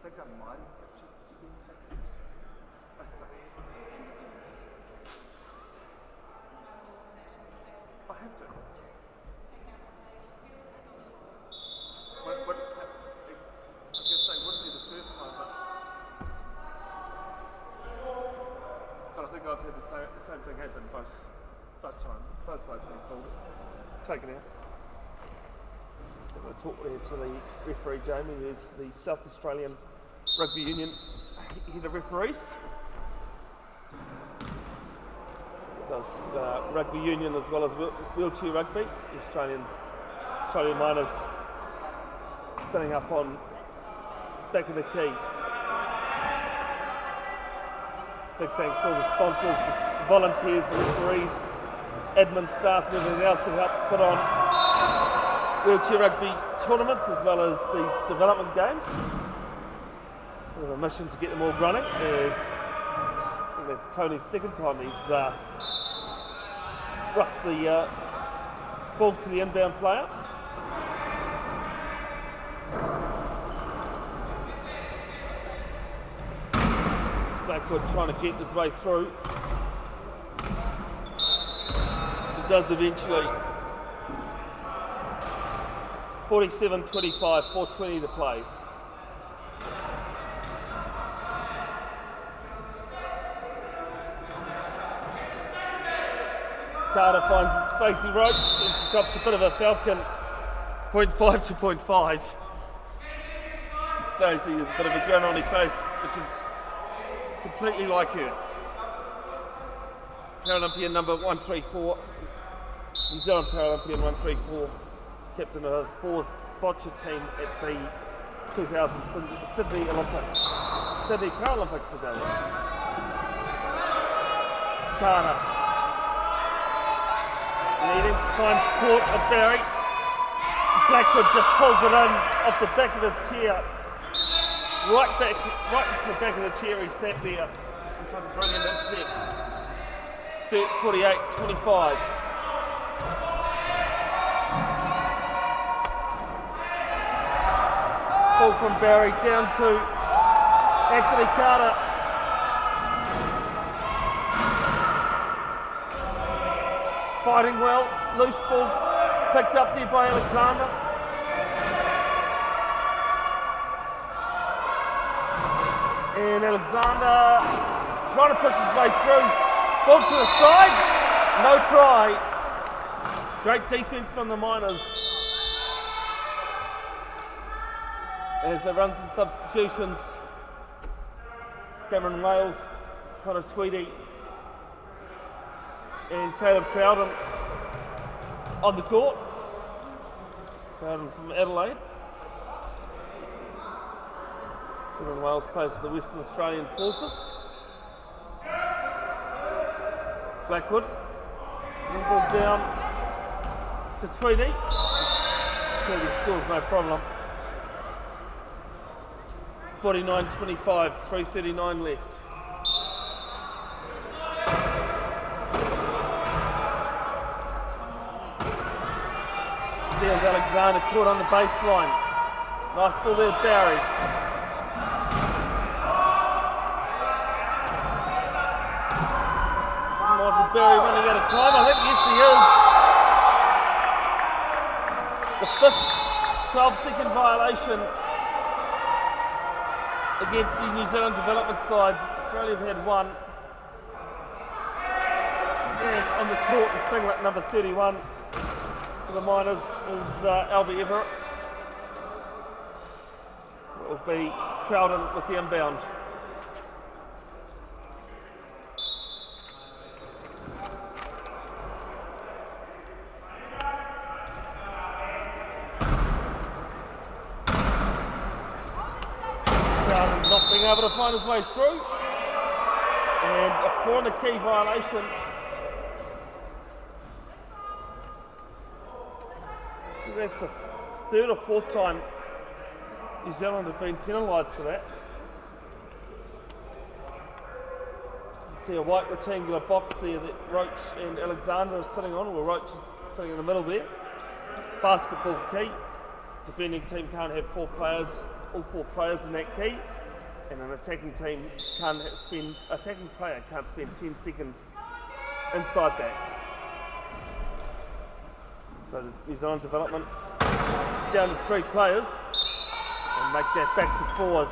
think I might have captured the intake. I have to. I was going to say, it wouldn't be the first time, but I think I've had the same thing happen both times. Both ways being pulled. Taken out. So I'm going to talk there to the referee Jamie, who's the South Australian Rugby Union head of referees. So it does rugby union as well as wheelchair rugby. The Australian miners sitting up on back of the key. Big thanks to all the sponsors, the volunteers, the referees, admin staff and everything else that helps put on wheelchair rugby tournaments as well as these development games. We have a mission to get them all running. I think that's Tony's second time he's roughed the ball to the inbound player. Blackwood trying to get his way through. He does eventually. 47-25, 4:20 to play. Carter finds Stacey Roach and she cops a bit of a falcon, 0.5 to 0.5. Stacey has a bit of a grin on her face, which is completely like her. Paralympian number 134, New Zealand Paralympian 134, captain of the fourth boccia team at the 2000 Sydney Paralympics ago. It's Carter. Needing to find support of Barry. Blackwood just pulls it in off the back of his chair. Right into the back of the chair he sat there and took a brilliant intercept. 48-25. Ball from Barry down to Anthony Carter. Fighting well, loose ball picked up there by Alexander. And Alexander trying to push his way through. Ball to the side, no try. Great defence from the Miners. As they run some substitutions. Cameron Wales, Connor Sweetie, and Caleb Crowden on the court. Crowden from Adelaide. Cameron Wales plays for the Western Australian Forces. Blackwood, ball down to Tweedy. Tweedy scores no problem. 49-25, 3:39 left. There's Alexander caught on the baseline. Nice ball there, Barry. Might be Barry running out of time. I think yes he is. The fifth 12-second violation against the New Zealand development side. Australia have had one. Yes, on the court in singlet number 31 for the Miners is Albie Everett. It will be Crowden with the inbound. Not being able to find his way through, and a 4 on the key violation. That's the third or fourth time New Zealand have been penalised for that. You can see a white rectangular box there that Roach and Alexander are sitting on, or Roach is sitting in the middle there. Basketball key. Defending team can't have all 4 players in that key. and an attacking player can't spend 10 seconds inside that. So the New Zealand development down to 3 players and make that back to 4 as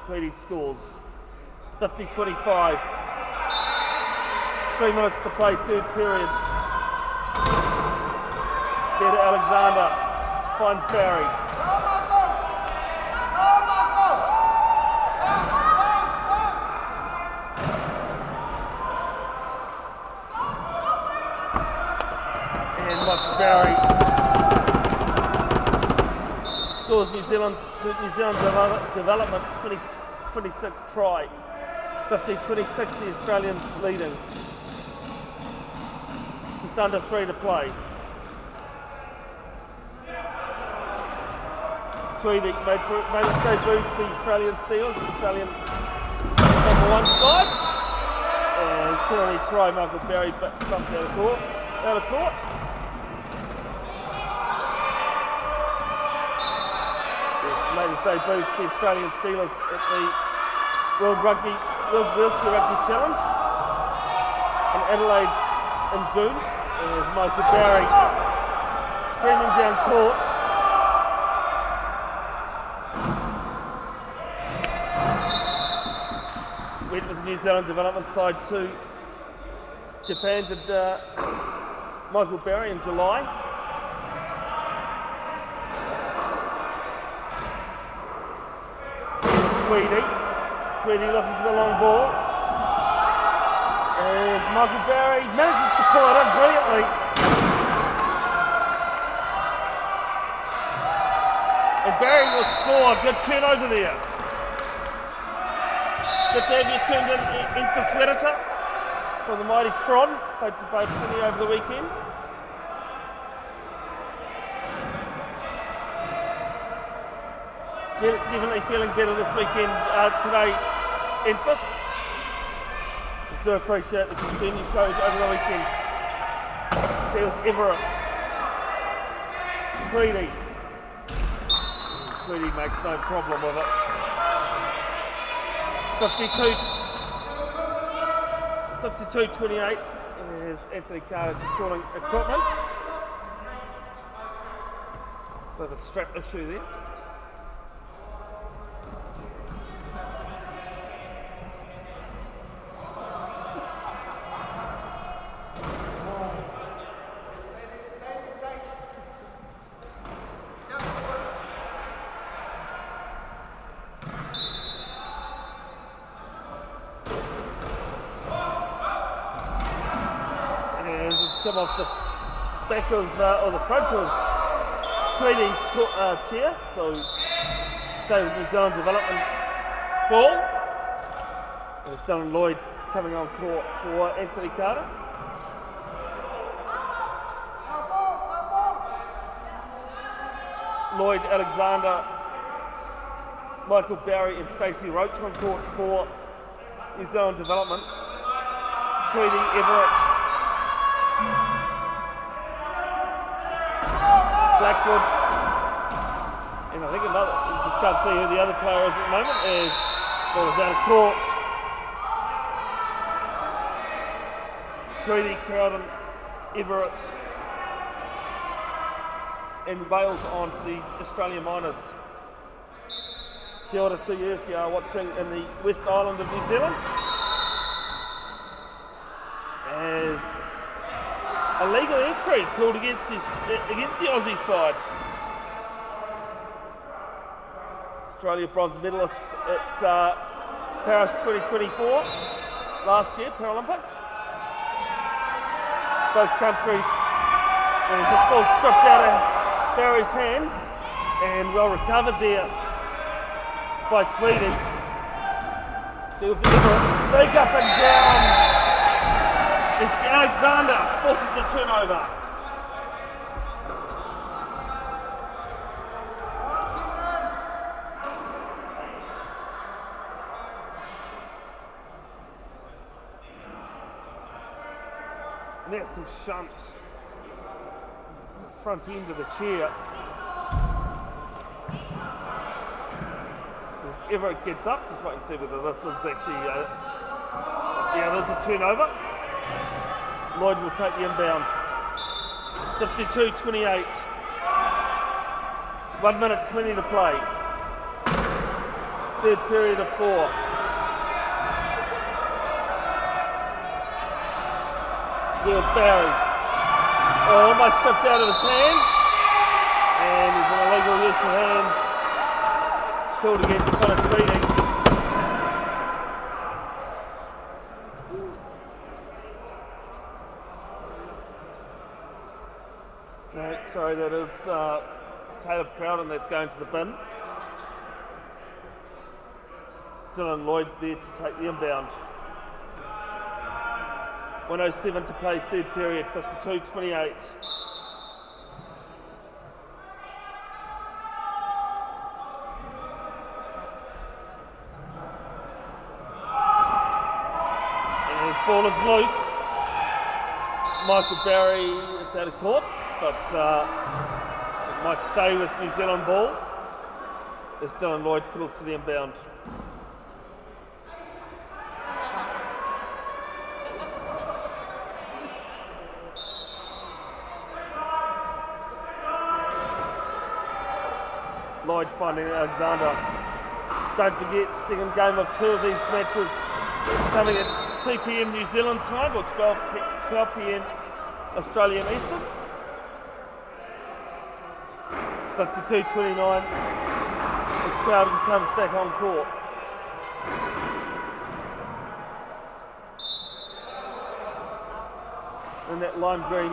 Tweedy scores. 50-25. 3 minutes to play, third period. Peter Alexander finds Barry. And Michael Barry scores New Zealand development 26 try. 50-26, the Australians leading. Just under 3 to play. Tweedy made his debut for the Australian Steelers, Australian #1 side. And his penalty try, Michael Barry bumped out of court. Made his debut for the Australian Steelers at the World Wheelchair Rugby Challenge in Adelaide in June. There's Michael Barry streaming down court. Went with the New Zealand development side to Japan, did Michael Barry in July. Tweedy looking for the long ball. As Michael Barry manages to pull it in brilliantly. And Barry will score. Good turnover there. Good to have you tuned in for Swerita from the mighty Tron. Played for both Sydney over the weekend. Definitely feeling better this weekend today, Enfys. I do appreciate the concern you showed over the weekend. There with Everett. Tweedy makes no problem with it. 52-28 as Anthony Carter just calling equipment. Bit of a strap issue there. Come off the back of or the front of Tweedy's chair, so stay with New Zealand development ball. There's Dylan Lloyd coming on court for Anthony Carter. Lloyd, Alexander, Michael Barry and Stacey Roach on court for New Zealand development. Tweedy, Everett, Blackwood, and I think another, just can't see who the other player is at the moment, is ball is out of court. Tweedy, Crowden, Everett, and Wales on for the Australian Miners. Kia ora to you if you are watching in the West Island of New Zealand. As illegal entry called against the Aussie side. Australia bronze medalists at Paris 2024 last year, Paralympics. Both countries. There's a ball stripped out of Barry's hands and well recovered there by Tweedy. Big up and down. As Alexander forces the turnover. And that's some shunt. Front end of the chair. With Everett gets up. Just wait and see whether this is actually, there's a turnover. Lloyd will take the inbound. 52-28. 1 minute 20 to play. Third period of 4. Here with Barry. Oh, almost stripped out of his hands. And there's an illegal use of hands. Killed against Connor Tweedy. No, sorry, that is Caleb Crowden that's going to the bin. Dylan Lloyd there to take the inbound. 1:07 to play, third period, 52-28. And his ball is loose. Michael Barry, it's out of court, but it might stay with New Zealand ball as Dylan Lloyd calls for the inbound. Lloyd finding Alexander. Don't forget, second game of 2 of these matches coming at 2 p.m. New Zealand time, or 12 p.m. Australian Eastern. 52-29 as Crowden comes back on court. And that lime green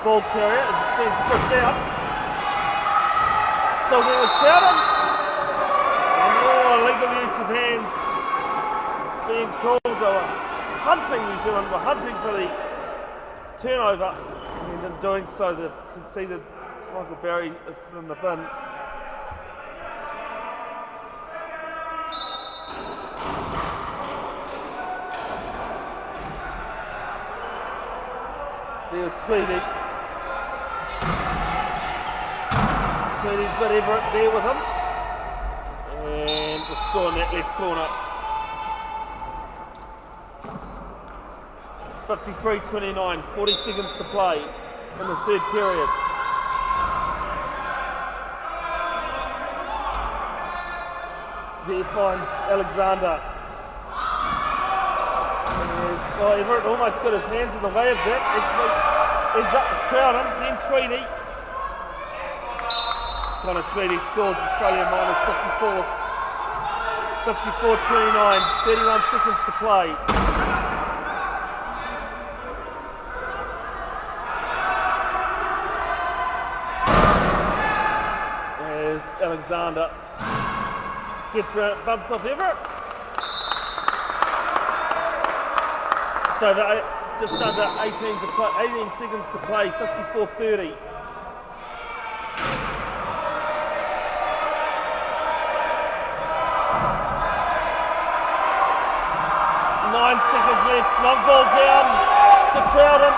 ball carrier is being stripped out. Still there with Crowden. And illegal use of hands being called. Hunting New Zealand were hunting for the turnover, and in doing so they've conceded. Michael Barry is put in the bin. There with Tweedy. Tweedy's got Everett there with him. And the score in that left corner. 53-29, 40 seconds to play in the third period. There finds Alexander. Everett almost got his hands in the way of that. Actually ends up with Crowden, then Tweedy. Connor Tweedy scores Australia minus 54. 54-29, 31 seconds to play. As Alexander gets around, bumps off Everett. Just under 18 seconds to play, 54-30. Seconds left, long ball down to Crowden.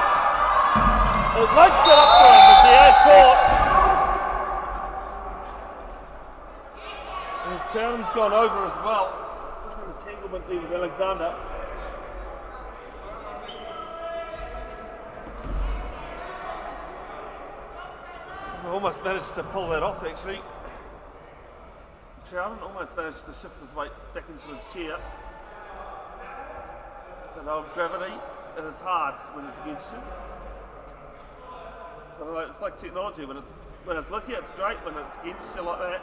It won't get up for him, but the out court. As Crowden's gone over as well. Entanglement there with Alexander. Almost managed to pull that off actually. Crowden almost managed to shift his weight back into his chair. And old gravity, it is hard when it's against you. So it's like technology, when it's with you it's great, when it's against you like that.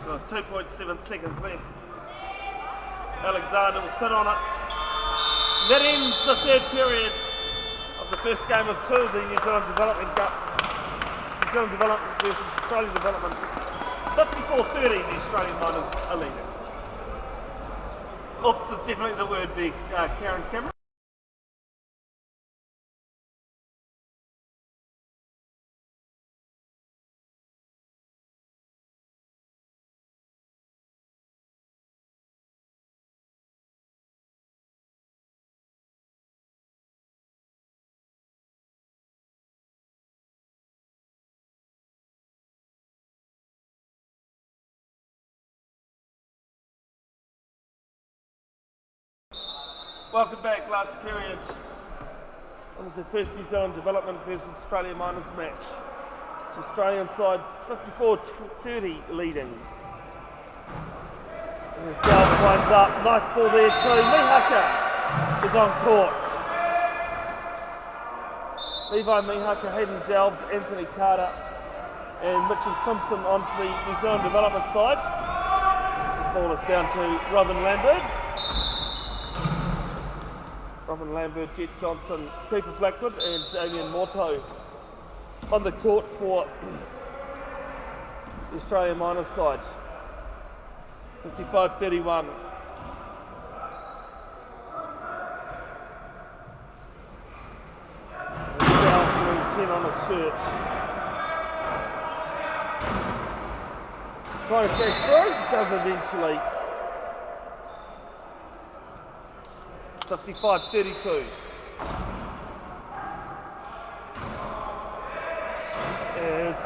So 2.7 seconds left. Alexander will sit on it. That ends the third period of the first game of 2 of the New Zealand Development Cup. New Zealand Development versus Australia Development. 54-30, the Australian miners are leading. Oops, is definitely the word there, Karen Cameron. Welcome back, last period of the first New Zealand development versus Australia minors match. It's the Australian side 54-30 leading. And as Delves winds up, nice ball there too. Mihaka is on court. Levi Mihaka, Hayden Delves, Anthony Carter and Mitchell Simpson on the New Zealand development side. This ball is down to Robin Lambert. Robin Lambert, Jet Johnson, Cooper Blackwood and Damien Morto on the court for the Australian minors side. 55-31. Delves 10 on his shirt. Trying to dash through, does eventually. 55-32. As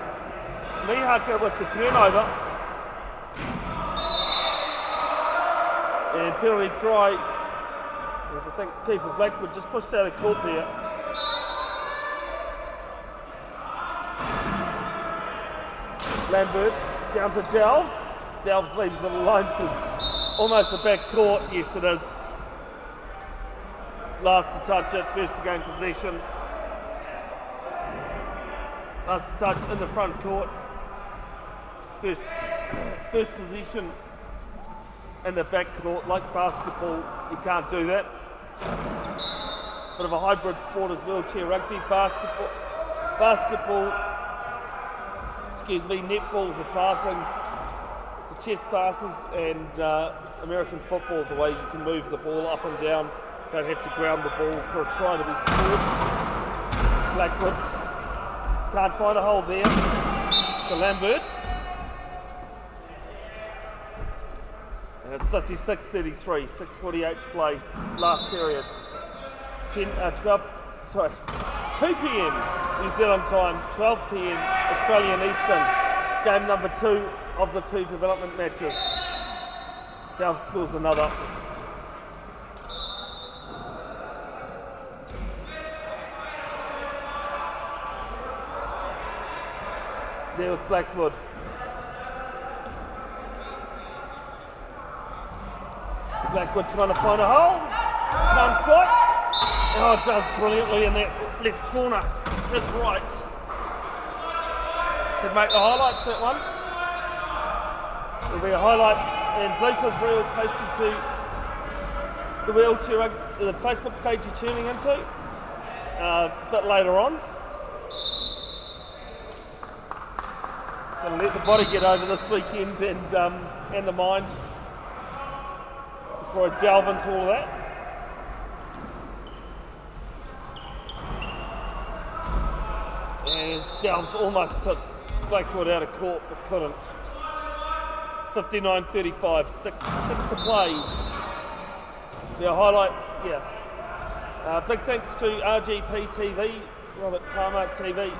Mihaka with the turnover. And penalty try. As I think Keeper Blackwood just pushed out of court there. Lambert down to Delves. Delves leaves it alone because almost the back court. Yes, it is. Last to touch it, first to gain possession. Last to touch in the front court. First position in the back court. Like basketball, you can't do that. Bit of a hybrid sport as wheelchair rugby, basketball, netball for passing, the chest passes, and American football, the way you can move the ball up and down. Don't have to ground the ball for a try to be scored. Blackwood can't find a hole there to Lambert. And it's 56-33, 6:48 to play, last period. 2 p.m. New Zealand time, 12 p.m. Australian Eastern. Game number 2 of the 2 development matches. Delves scores another. There with Blackwood. Blackwood trying to find a hole. None quite. Oh, it does brilliantly in that left corner. That's right. Could make the highlights, that one. There'll be a highlights and bloopers reel posted to the wheelchair, the Facebook page you're tuning into a bit later on. Gonna let the body get over this weekend and the mind before I delve into all of that. As Delves almost took Blackwood out of court but couldn't. 59-35, 6 to play. Yeah, highlights, yeah. Big thanks to RGP TV, Robert Palmer TV.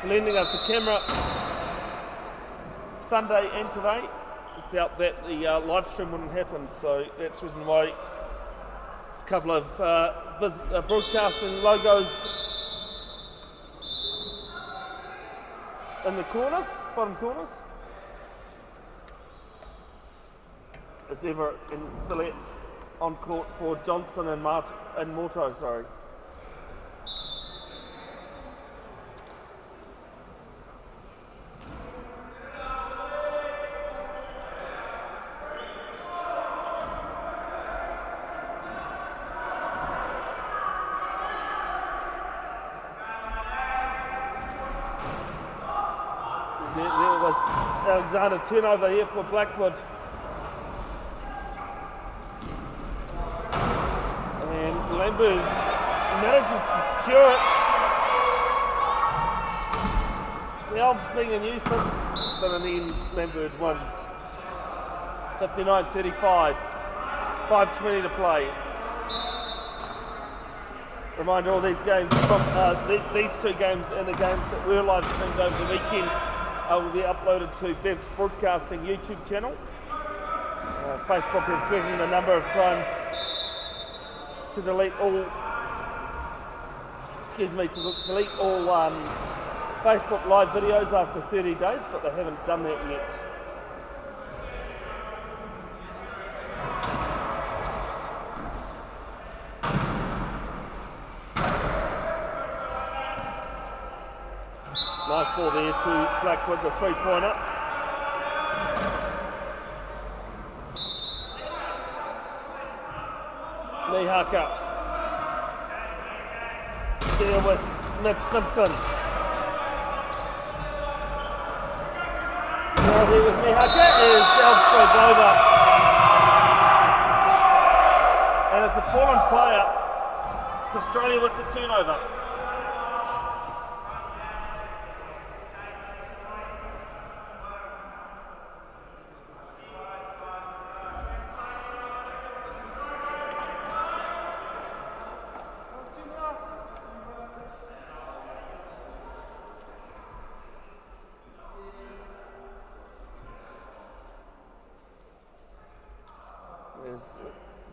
Lending us the camera Sunday and today. Without that, the live stream wouldn't happen, so that's the reason why it's a couple of broadcasting logos in the corners, bottom corners. As ever in Phillette on court for Johnson and Morto, sorry. Alexander turnover here for Blackwood. And Lambert manages to secure it. Delves being a nuisance, but in the end Lambert wins. 59-35, 5:20 to play. Reminder, all these games from these 2 games and the games that were live streamed over the weekend will be uploaded to Bev's Broadcasting YouTube channel. Facebook have threatened a number of times to delete all, delete all Facebook live videos after 30 days, but they haven't done that yet. Nice ball there to Blackwood, the three-pointer. Mihaka. There with Mitch Simpson. Now there with Mihaka is Delves goes over. And it's a fallen player. It's Australia with the turnover.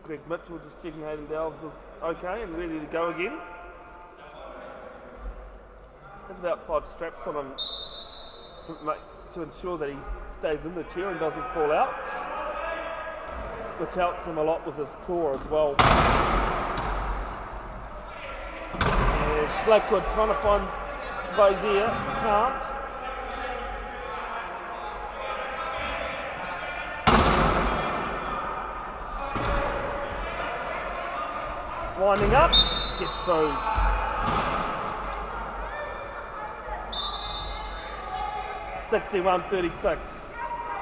Greg Mitchell just checking Hayden Delves is okay and ready to go again. There's about 5 straps on him to ensure that he stays in the chair and doesn't fall out, which helps him a lot with his core as well. There's Blackwood trying to find Bo there, can't. Winding up, gets through. (61-36).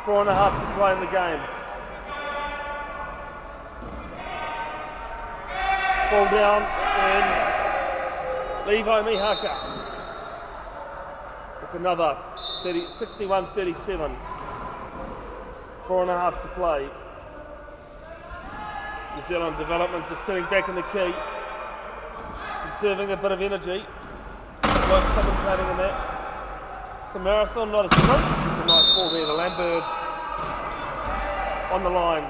4.5 to play in the game. Ball down and Levo Mihaka with another 61-37. 4.5 to play. New Zealand development just sitting back in the key, conserving a bit of energy. Both commentating on that. It's a marathon, not a sprint. It's a nice ball there to Lambert on the line.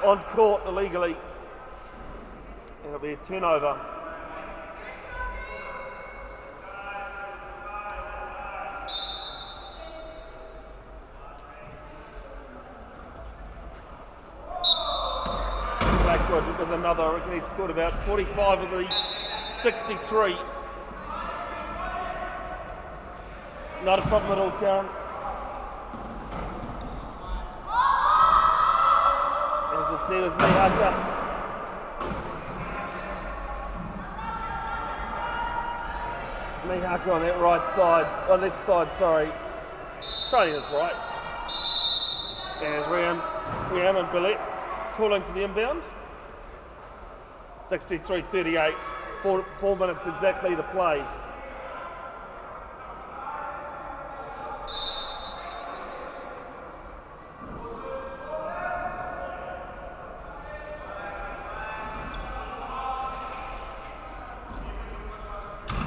On court illegally. And it'll be a turnover. With another, I reckon he scored about 45 of the 63. Not a problem at all, Karen. As I see with Mihaka. Mihaka on that right side, or left side, sorry. Australia's right. As Rhiannon and Billet calling for the inbound. 63-38, 4 minutes exactly to play.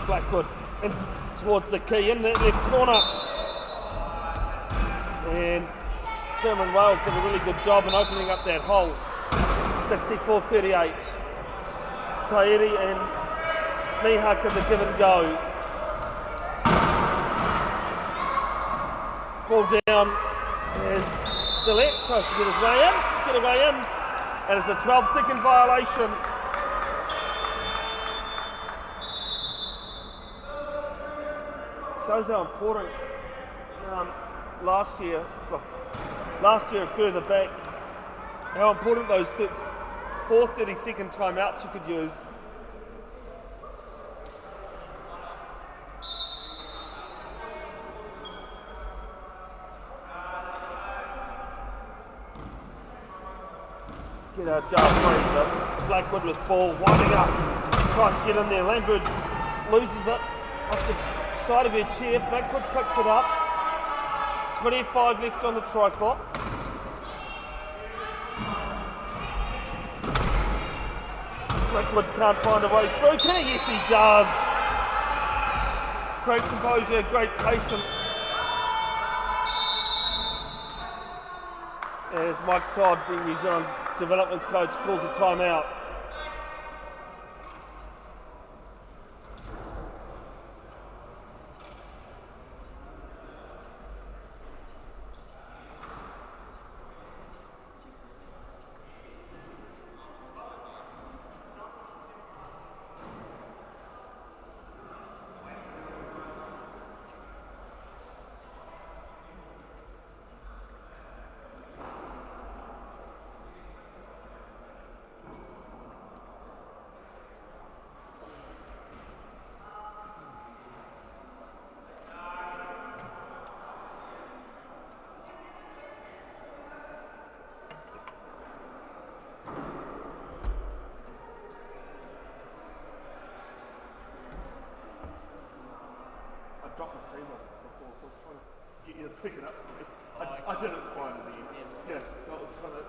Blackwood in towards the key in that left corner. And Cameron Wales did a really good job in opening up that hole. 64-38. Tairi and Mihaka the give and go. Ball down as Gillette tries to get away in, and it's a 12-second violation. Shows how important last year and further back, how important those 4 30-second timeouts you could use. Let's get our jar free, but Blackwood with ball winding up, tries to get in there. Lambert loses it off the side of her chair. Blackwood picks it up. 25 left on the try clock. Blackwood can't find a way through. Can he? Yes, he does. Great composure, great patience. As Mike Todd, the New Zealand development coach, calls a timeout. Dropped my team lists before, so I was trying to get you to pick it up for me. I didn't find it again. Yeah, I was trying to.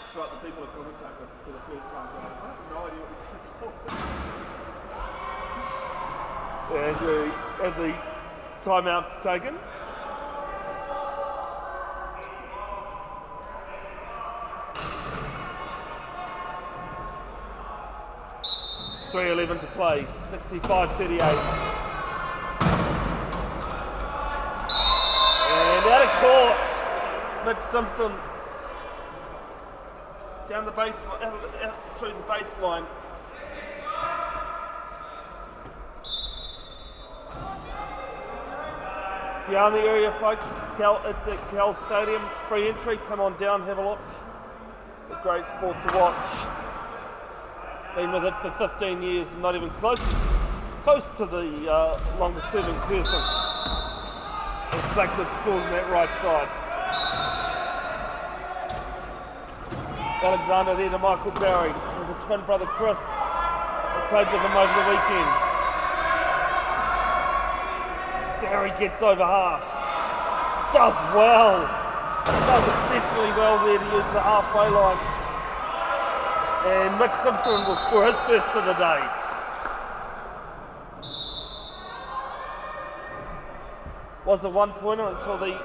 It's right, the people at Commentator for the first time going, I have no idea what you're trying to tell me. And the timeout taken. .3:11 to play, 65-38. And out of court, Mitch Simpson down the base, out through the baseline. If you're in the area, folks, it's at Cowells Stadium. Free entry, come on down, have a look. It's a great sport to watch. Been with it for 15 years and not even close to the longest serving person. As Blackwood scores on that right side. Alexander there to Michael Barry. There's a twin brother Chris. I played with him over the weekend. Barry gets over half. Does well. Does exceptionally well there to use the halfway line. And Mitch Simpson will score his first of the day. Was a one-pointer until the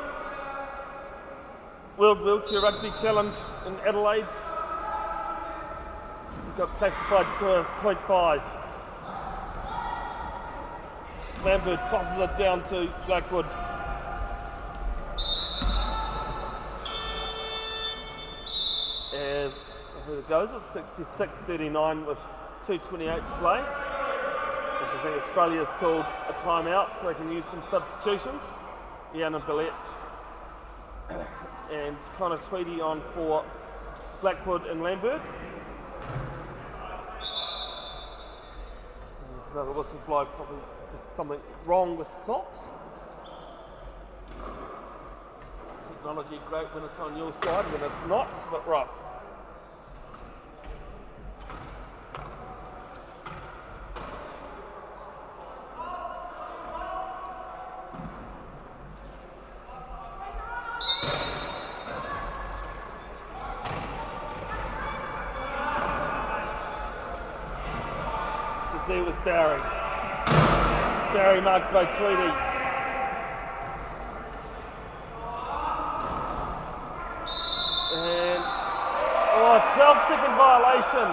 World Wheelchair Rugby Challenge in Adelaide. He got classified to a .5. Lambert tosses it down to Blackwood. As it goes, it's 66-39 with 2:28 to play. As I think Australia's called a timeout so they can use some substitutions. Iana Billette and Connor Tweedy on for Blackwood and Lambert. There's another whistle blow, probably just something wrong with the clocks. Technology great when it's on your side, when it's not, it's a bit rough. There with Barry. Barry marked by Tweedy. And 12-second violation,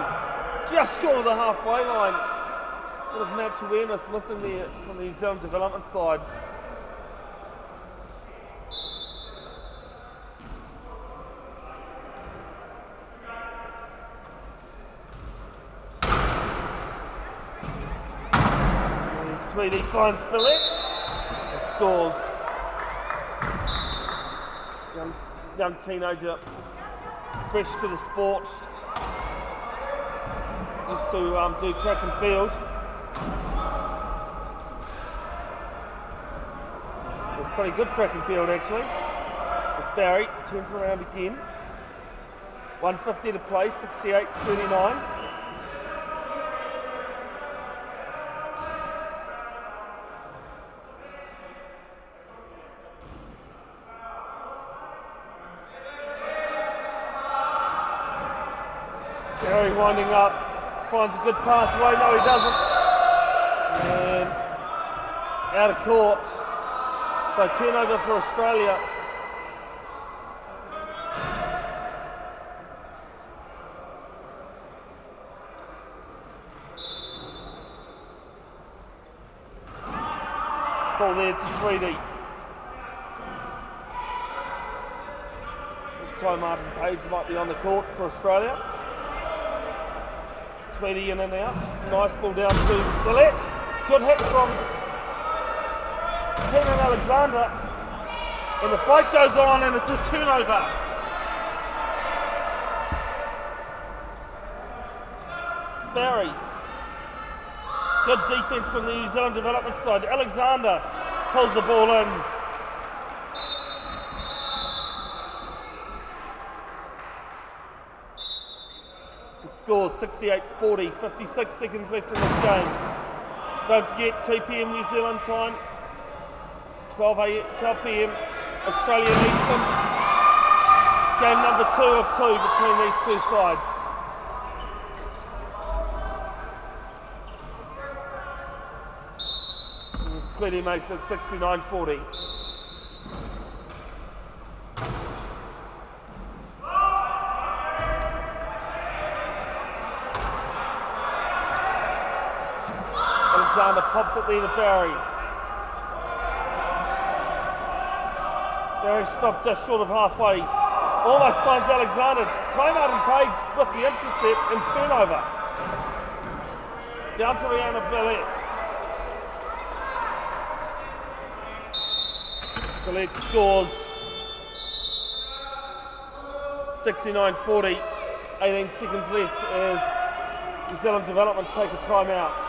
just short of the halfway line. A bit of match awareness missing there from the New Zealand development side. Tweedy finds Billette and scores. Young teenager, fresh to the sport. Used to do track and field. It was pretty good track and field actually. As Barry turns around again. 1:50 to play, 68-39. Barry winding up, finds a good pass away. No, he doesn't. And out of court. So turnover for Australia. Ball there to Tweedy. Ty Martin Page might be on the court for Australia. Tweedy in and out. Nice ball down to Willett. Good hit from Kenan Alexander. And the fight goes on and it's a turnover. Barry. Good defence from the New Zealand development side. Alexander pulls the ball in. And scores 68-40, 56 seconds left in this game. Don't forget, 2 p.m. New Zealand time, 12 p.m. Australian Eastern. Game number 2 of 2 between these two sides. Tweedy makes it 69-40. Alexander pops it there to Barry. Barry stopped just short of halfway. Almost finds Alexander. Ty Martin Page with the intercept and turnover. Down to Rihanna Billett. Billett scores 69-40. 18 seconds left as New Zealand development take a timeout.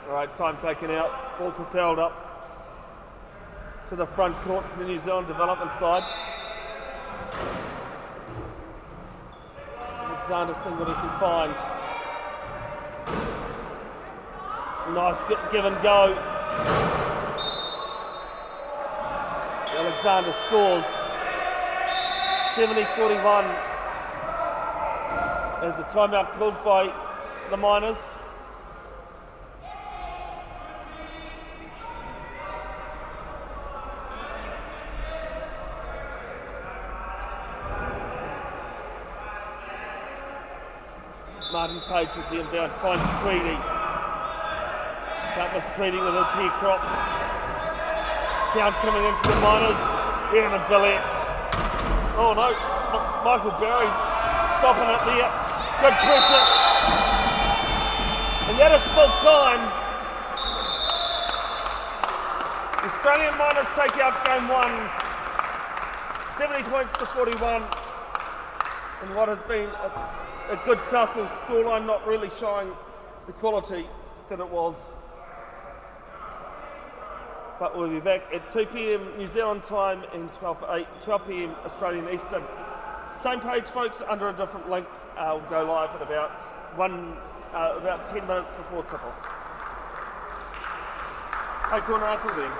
Alright, time taken out, ball propelled up to the front court for the New Zealand development side. Alexander seeing what he can find. Nice give and go. Alexander scores 70-41 as a timeout called by the Miners. Martin Page with the inbound, finds Tweedy. Can't miss Tweedy with his hair crop. Count coming in for the Miners. Rihanna Billett. Oh no, Michael Barry stopping it there. Good pressure. And that is full time. The Australian Miners take out game 1. 70 points to 41. And what has been a good tussle, scoreline not really showing the quality that it was. But we'll be back at 2 p.m. New Zealand time and 12 p.m. Australian Eastern. Same page, folks, under a different link. We'll go live at about 10 minutes before tip-off. Hey, corner until then.